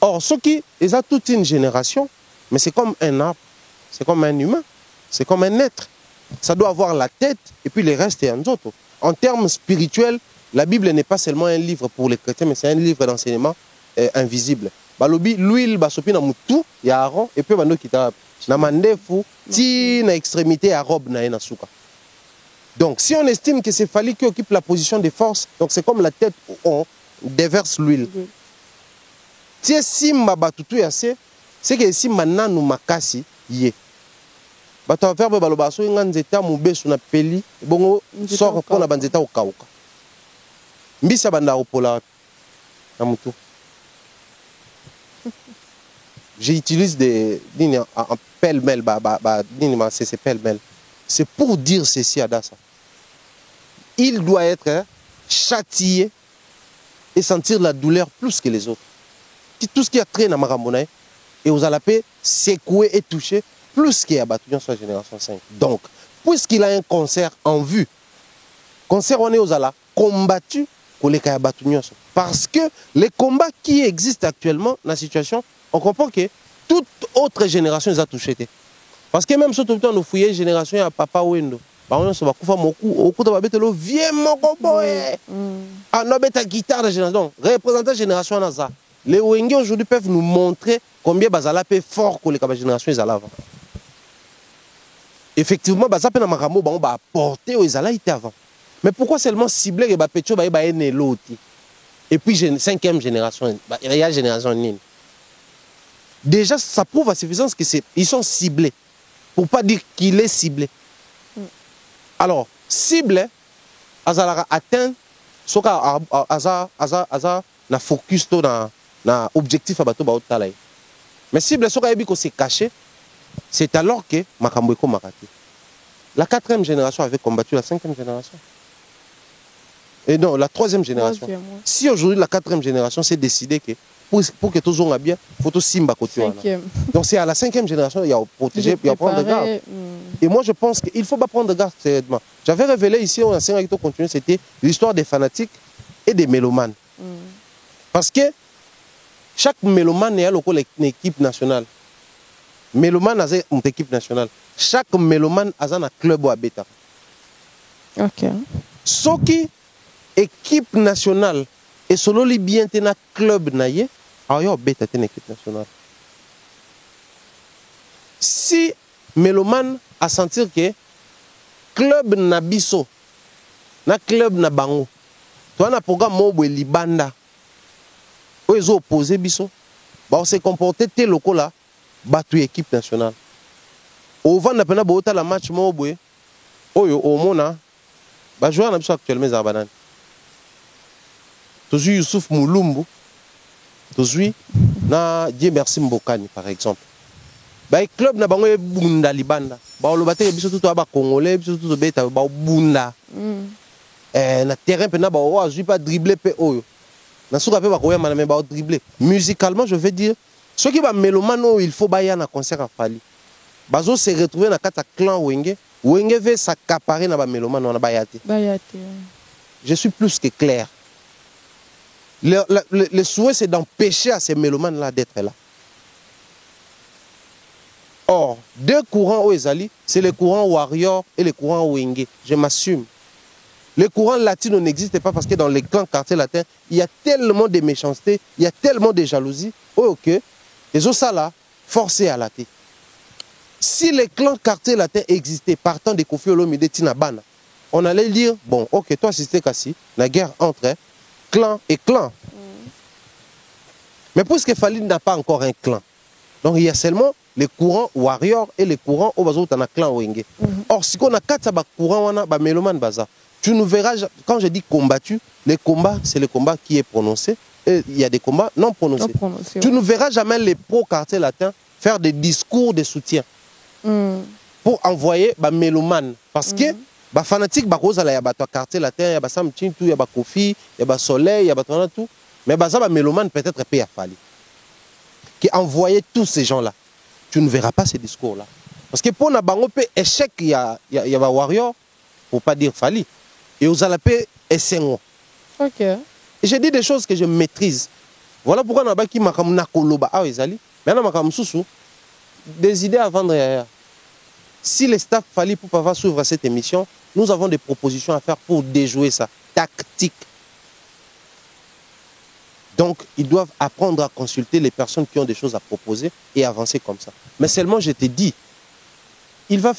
Or, ceux qui, ils ont toute une génération, mais c'est comme un arbre, c'est comme un humain, c'est comme un être. Ça doit avoir la tête et puis le reste est un autre. En termes spirituels, la Bible n'est pas seulement un livre pour les chrétiens, mais c'est un livre d'enseignement invisible. Balobi, l'huile, basopi na mutu, ya Aaron, et puis bando kita na mandefu, ti na extrémité à robe na ena souka. Donc, si on estime que c'est Fali qui occupe la position de force, donc c'est comme la tête où on déverse l'huile. Si simba batutu yase, c'est que simba nanu makasi yé. Bato a verbe baloba so nga nzeta mubesu na peli bongo sort ko na banzeta okauka. Mbisa banda opola na mutu. J'utilise des lignes en pêle-mêle, c'est pêle-mêle. C'est pour dire ceci à Dassa. Il doit être châtié et sentir la douleur plus que les autres. Tout ce qui a trait dans Marambonaï, et aux alapés, secoué et touché, plus qu'il y a battu sur la génération 5. Donc, puisqu'il a un concert en vue, concert on est aux ala, combattu, parce que les combats qui existent actuellement dans la situation, on comprend que toute autre génération les a touchés. Parce que même si tout le temps nous fouillons la génération à Papa Wendo, on se va couper au coup de la bête, vieux mon comboé. Ah, non, bête à guitare de génération. Représentant la génération à ça. Les Wenge aujourd'hui peuvent nous montrer combien Bazala est fort que les générations ils avant. Effectivement, Bazala na makambo ba on va apporter aux Izala était avant. Mais pourquoi seulement cibler que Bapecho ba ene l'autre? Et puis 5e génération, il y a génération nine. Déjà ça prouve à suffisance que ils sont ciblés. Pour pas dire qu'il est ciblé. Alors, cible azala atteint soka aza na focus to na objectif à bateau ba otalai. Mais cible soka yebi ko se caché, c'est alors que makambo eko makati. La 4e génération avait combattu la 5e génération. Et non, la 3e génération. Si aujourd'hui la 4e génération s'est décidé que pour que tout soit bien, il faut tout simba côté. Donc c'est à la 5e génération, il y a protéger, il y a prendre garde. Et moi je pense qu'il ne faut pas prendre garde sérieusement. J'avais révélé ici, on a enseigné avec continuer, c'était l'histoire des fanatiques et des mélomanes. Parce que chaque mélomane est une équipe nationale. Mélomane a une équipe nationale. Chaque mélomane a un club ou à bêta. Ok. Ce qui équipe nationale et solo li bien tena club naie, ayo bêta une équipe nationale. Si mélomane a sentir que club na biso, na club na bango, toi na programme mobo libanda, où ils ont opposé biso, bah on s'est comporté tel loco là, battu équipe nationale. Au vent n'a pas beau la match mobo, oyo au mona, bah joueur na biso actuellement Zarbanan. Toujours Youssouf Moulumbu, toujours na Dieu merci Mbokani par exemple. Bah club na bango bunda libanda, bah on le battait biso tout à bas congolais, biso tout beta bah bunda. Na terrain pena bah on a joué pas dribbler pe oyo. Na souka pe ba koya maname ba dribbler. Musicalement je veux dire, ceux qui ba mélomano il faut ba ya na concert à Fali. Bazo se retrouver na kata clan Wenge, Wenge veut s'accaparer na ba mélomano na bayate. Bayate. Je suis plus que clair. Le souhait c'est d'empêcher à ces mélomanes là d'être là. Or, deux courants au Ezali, c'est le courant Warrior et le courant Wenge. Je m'assume. Le courant latino n'existe pas parce que dans les clans quartiers latins, il y a tellement de méchanceté, il y a tellement de jalousie. Ok, les autres là, forcés à la tête. Si les clans quartiers latins existaient partant de Kofi Olomide Tinabana, on allait dire, bon, ok, toi c'était Kassi, la guerre entre clan et clan. Mais puisque Fali n'a pas encore un clan, donc il y a seulement les courants warriors et les courants au bazo dans clan Wenge. Or, si on a quatre courants, on a méloman baza. Tu nous verras, quand je dis combattu, les combats, c'est le combat qui est prononcé. Et il y a des combats non prononcés. Tu ne verras jamais les pro-quartiers latins faire des discours de soutien pour envoyer les mélomanes. Parce que les fanatiques, il y a des quartiers latins, il y a des Samchintou, il y a des Kofi, il y a des Soleil, il y a des tout. Mais les mélomanes peut-être payent à Fali. Qui envoyaient tous ces gens-là. Tu ne verras pas ces discours-là. Parce que pour Nabango, échec, il y a des warriors, pour ne pas dire Fali. Et aux alapés, SNO. Ok. Et j'ai dit des choses que je maîtrise. Voilà pourquoi on a qui m'a comme Nakoloba. Ah, Ezali. Mais on a comme Soussou. Des idées à vendre. Si les staff Fali pour pouvoir suivre cette émission, nous avons des propositions à faire pour déjouer ça. Tactique. Donc, ils doivent apprendre à consulter les personnes qui ont des choses à proposer et avancer comme ça. Mais seulement, je te dis, il va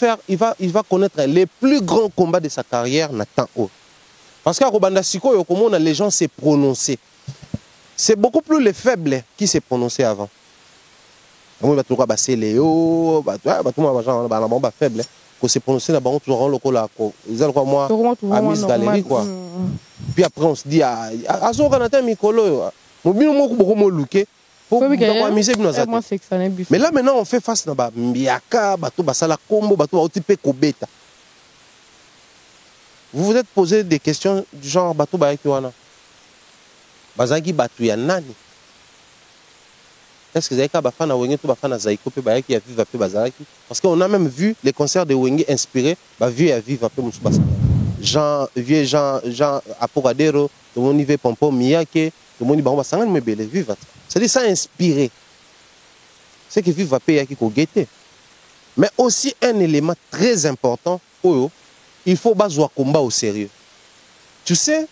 connaître les plus grands combats de sa carrière, Nathan O. Parce qu'à Robanda Siko, les gens s'est prononcé. C'est beaucoup plus les faibles qui s'est prononcé avant. Moi, je vais passer Léo, faible, qu'on s'est prononcé là-bas, toujours là, moi, à Miss Galerie, quoi. Puis après, on se dit, à Nathan Mikolo, mais là maintenant on fait face à Mbiaka, Basala Kombo, Kobeta. Vous vous êtes posé des questions du genre Batou Bayakiwana. Bazaki Batou Yanani. Est-ce que Zaïka Bafana Wenge tout Bafana Zaïko pe Bayaki a vivre un peu Bazaki? Parce qu'on a même vu les concerts de Wenge inspirés, vieux à vivre un peu Moussoubassana. Jean Aporadero, tout le monde y va Pompo Miyake. Tout le monde dit c'est-à-dire ça inspiré. C'est que vivre payer qui guetter. Mais aussi un élément très important, il faut baser combat au sérieux. Tu sais,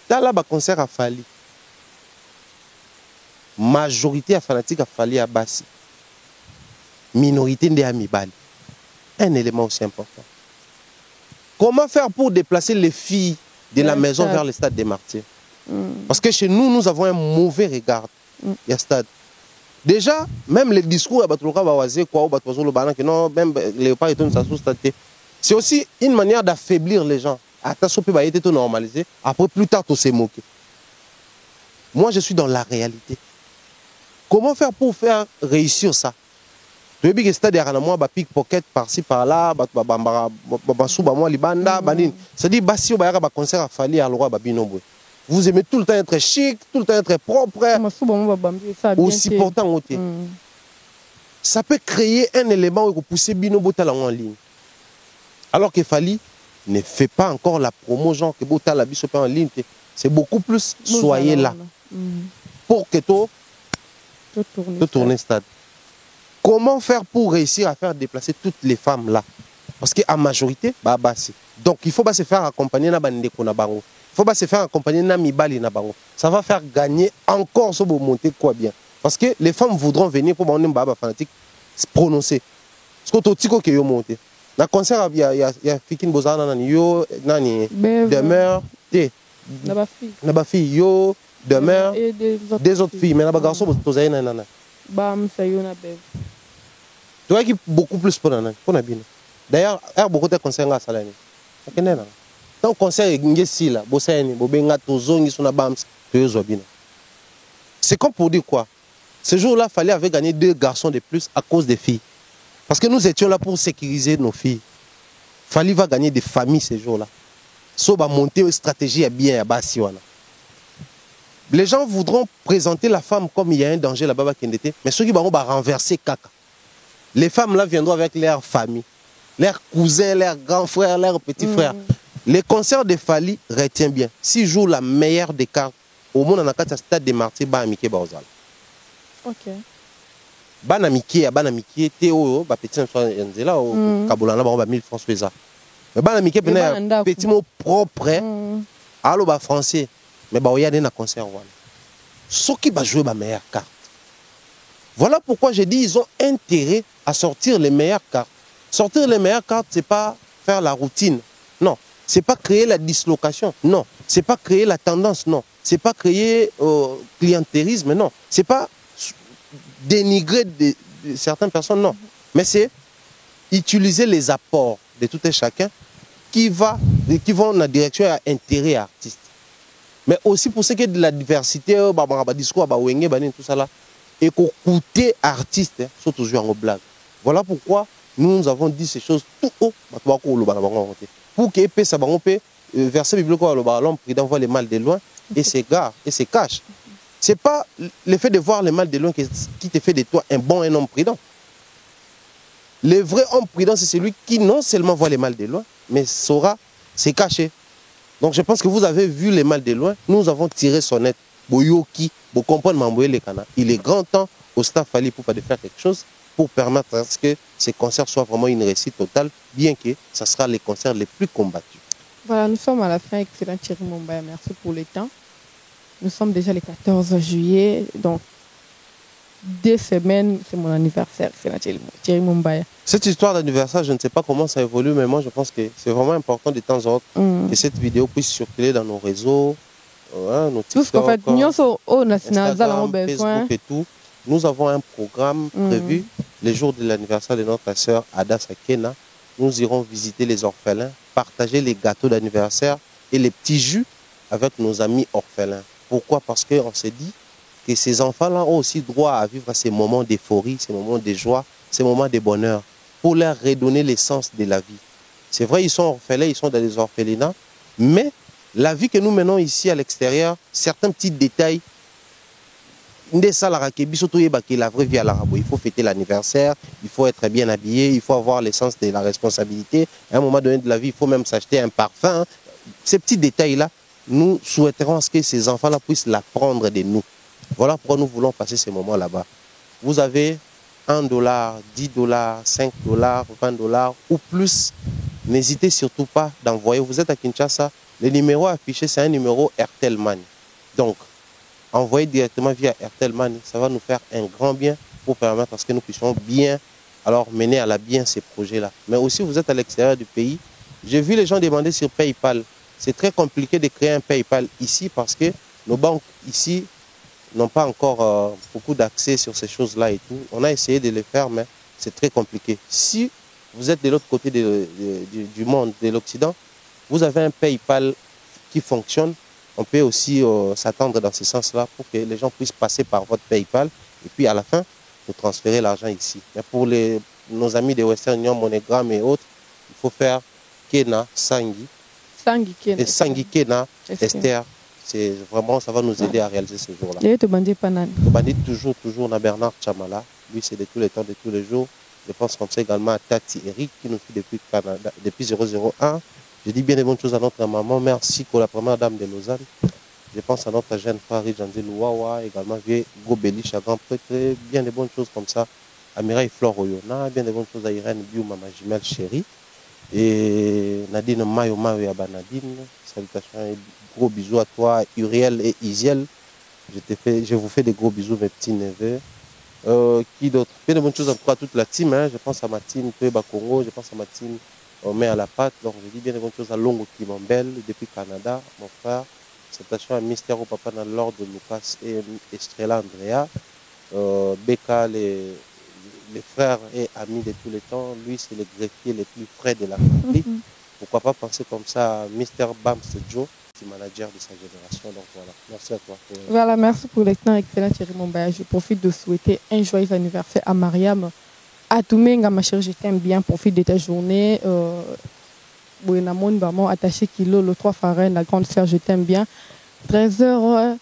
dans la concert à Fali, majorité à fanatique à Fali à Bassi, minorité de Amibali. Un élément aussi important. Comment faire pour déplacer les filles de la maison vers le stade des Martyrs? Parce que chez nous, nous avons un mauvais regard. Il y a stade. Déjà, même les discours, c'est aussi une manière d'affaiblir les gens. Attention, peut être tout normalisé. Après, plus tard, tout s'est moqué. Moi, je suis dans la réalité. Comment faire pour faire réussir ça? Tu veux que le stade est pickpocket par-ci, par-là, c'est-à-dire, si on a un concert à Fali, à l'Oroi, Vous aimez tout le temps être chic, tout le temps être propre. Aussi portant au thé. Ça peut créer un élément qui pousse Bino Botala en ligne. Alors que Fally ne fait pas encore la promo, genre que Botala Biso en ligne. C'est beaucoup plus soyez là. Pour que tu tournes stade. Comment faire pour réussir à faire déplacer toutes les femmes là? Parce qu'en majorité, donc il faut pas se faire accompagner na bandeko na bango. Il faut pas se faire accompagner na mibali na bango. Ça va faire gagner encore ce beau monter quoi bien. Parce que les femmes voudront venir pour mon baba fanatique se prononcer. Parce que tu que yo monter. Na concert il y a Fikin Bozana nani yo nani demeure té. Na ba fille yo demeure des autres filles mais na ba garçon to nana. Bam sayona bev. Tu vois qu'il beaucoup plus pour nana pour na bien. D'ailleurs, il y a beaucoup de concerts à Salani. Tant concert est là, c'est comme pour dire quoi? Ce jour-là, Fally avait gagné 2 garçons de plus à cause des filles. Parce que nous étions là pour sécuriser nos filles. Fally va gagner des familles ce jour-là. So va monter une stratégie bien à Bassiwana. Les gens voudront présenter la femme comme il y a un danger là-bas, mais ceux qui vont renverser caca. Les femmes là viendront avec leur famille. Leurs cousins, leurs grands frères, leurs petits frères. Les concerts de Fally retiennent bien. S'ils jouent la meilleure des cartes, au monde on a un stade de martyrs, Banamike Baozal. Ok. Banamike, Théo, petit là, au Kaboulana, 1000 francs Suéza. Mais Banamike, petit mot propre, allo ba français. Mais il y a des concerts. Ceux qui vont jouer la meilleure carte. Voilà pourquoi j'ai dit ils ont intérêt à sortir les meilleures cartes. Sortir les meilleures cartes, ce n'est pas faire la routine. Non. Ce n'est pas créer la dislocation. Non. Ce n'est pas créer la tendance. Non. Ce n'est pas créer clientélisme. Non. Ce n'est pas dénigrer de certaines personnes. Non. Mais c'est utiliser les apports de tout et chacun qui vont dans la direction à intérêt artiste. Mais aussi pour ce qui est de la diversité, discours, tout ça là, et qu'on coûte artiste, surtout toujours en blague. Voilà pourquoi nous avons dit ces choses tout haut pour que ça verset biblique l'homme prudent voit le mal de loin et s'égare et se cache. C'est pas le fait de voir le mal de loin qui te fait de toi un bon homme prudent. Le vrai homme prudent, c'est celui qui non seulement voit le mal de loin, mais saura se cacher. Donc je pense que vous avez vu le mal de loin. Nous avons tiré sonnette. Boyoki, vous comprenez Mamboye les canards. Il est grand temps au staff Fally pour faire quelque chose pour permettre à ce que ces concerts soient vraiment une réussite totale, bien que ce sera les concerts les plus combattus. Voilà, nous sommes à la fin. Excellent Thierry Mumbaya, merci pour le temps. Nous sommes déjà le 14 juillet, donc 2 semaines, c'est mon anniversaire. Excellent Thierry Mumbaya. Cette histoire d'anniversaire, je ne sais pas comment ça évolue, mais moi je pense que c'est vraiment important de temps en temps que cette vidéo puisse circuler dans nos réseaux, nos TikTok, tout ce qu'on fait, Instagram, Facebook et tout. Nous avons un programme prévu les jours de l'anniversaire de notre sœur Ada Sakena. Nous irons visiter les orphelins, partager les gâteaux d'anniversaire et les petits jus avec nos amis orphelins. Pourquoi? Parce qu'on s'est dit que ces enfants-là ont aussi droit à vivre ces moments d'euphorie, ces moments de joie, ces moments de bonheur, pour leur redonner l'essence de la vie. C'est vrai, ils sont orphelins, ils sont dans les orphelinats, mais la vie que nous menons ici à l'extérieur, certains petits détails, il faut fêter l'anniversaire, il faut être bien habillé, il faut avoir l'essence de la responsabilité. À un moment donné de la vie, il faut même s'acheter un parfum. Ces petits détails-là, nous souhaiterons que ces enfants-là puissent l'apprendre de nous. Voilà pourquoi nous voulons passer ces moments là-bas. Vous avez $1, $10, $5, $20 ou plus. N'hésitez surtout pas d'envoyer. Vous êtes à Kinshasa, le numéro affiché, c'est un numéro Airtel Money. Donc, envoyez directement via Airtel Money, ça va nous faire un grand bien pour permettre à ce que nous puissions bien mener à la bien ces projets-là. Mais aussi, vous êtes à l'extérieur du pays. J'ai vu les gens demander sur PayPal. C'est très compliqué de créer un PayPal ici parce que nos banques ici n'ont pas encore beaucoup d'accès sur ces choses-là et tout. On a essayé de le faire, mais c'est très compliqué. Si vous êtes de l'autre côté du monde, de l'Occident, vous avez un PayPal qui fonctionne. On peut aussi s'attendre dans ce sens-là pour que les gens puissent passer par votre PayPal et puis à la fin, vous transférer l'argent ici. Mais pour nos amis de Western Union, MoneyGram et autres, il faut faire Kena, Sangi. Sangi Kena. Et Sangi Kena, Esther, c'est vraiment, ça va nous aider à réaliser ce jour-là. Et te bandit panan. Bandit toujours, on a Bernard Chamala. Lui, c'est de tous les temps, de tous les jours. Je pense comme ça également à Tati Eric qui nous suit depuis Canada, depuis 001. Je dis bien des bonnes choses à notre maman. Merci pour la première dame de Lausanne. Je pense à notre jeune frère Rijandé Louawa, également vieux Gobeli, grand prêtre. Bien des bonnes choses comme ça. À Mireille Flore Oyona, bien des bonnes choses à Irène Biou, Maman Jumel Chérie. Et Nadine Mayo Mayo Nadine. Salutations et gros bisous à toi, Uriel et Isiel. Je vous fais des gros bisous, mes petits neveux. Qui d'autre? Bien de bonnes choses à toute la team. Hein. Je pense à ma team Peba Congo, je pense à ma team Met à la pâte. Donc je dis bien de bonnes choses à Longo Kimambel depuis Canada, mon frère. Salutations à Mystère au papa dans l'ordre de Lucas et Estrella Andrea. Beka, les frères et amis de tous les temps. Lui, c'est le greffier le plus frais de la famille. Pourquoi pas penser comme ça à Mr. Bams Joe, manager de sa génération. Donc voilà, merci à toi. Voilà, merci pour le temps excellent Thierry Mombaya. Je profite de souhaiter un joyeux anniversaire à Mariam. À Toumenga, ma chérie, je t'aime bien. Profite de ta journée. Vraiment attaché Kilo, le 3 Farine, la grande sœur, je t'aime bien. 13h,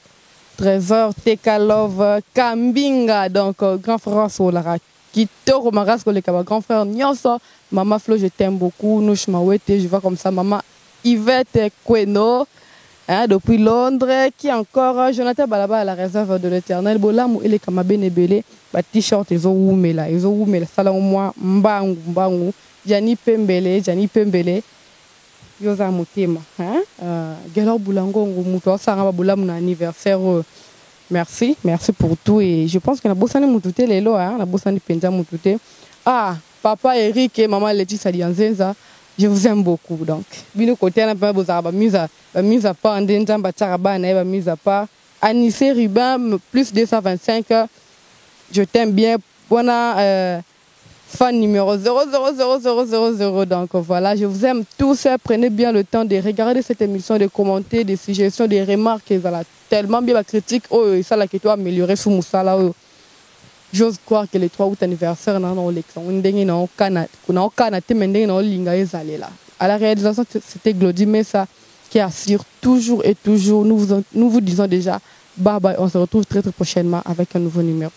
Tekalov, Kambinga, donc grand frère Solara. Kitoro Marasco, le grand frère Nyonso. Maman Flo, je t'aime beaucoup. Nous, je vois comme ça. Maman Yvette Queno. Hein, depuis Londres, qui encore Jonathan Balaba à la réserve de l'Éternel. Bolam et les Kamabene Belé, t-shirt, ils ont oumela, salon moi, mbangu, Jani Pembele, Yosa Mutema, hein, Galo Boulango, Mouto, Sarah Boulam, anniversaire. Merci pour tout. Et je pense que la bossane Moutouté, les lois, hein, la bossane Penja Moutouté. Ah, papa Eric et maman Laetitia Dianzenza. Je vous aime beaucoup. Donc, bino côté na pas bozaba mise à part en denjamba charaba na mise à part Anissé Ribin plus 225. Je t'aime bien. Voilà fan numéro 000000. Donc voilà, je vous aime tous. Prenez bien le temps de regarder cette émission, de commenter, des suggestions, des remarques. Voilà, tellement bien la critique. Oh, ça là que tu as amélioré sous Moussala. J'ose croire que les 3 août anniversaire, à la réalisation, c'était Glody Messa qui assure toujours et toujours. Nous vous disons déjà, bye bye, on se retrouve très très prochainement avec un nouveau numéro.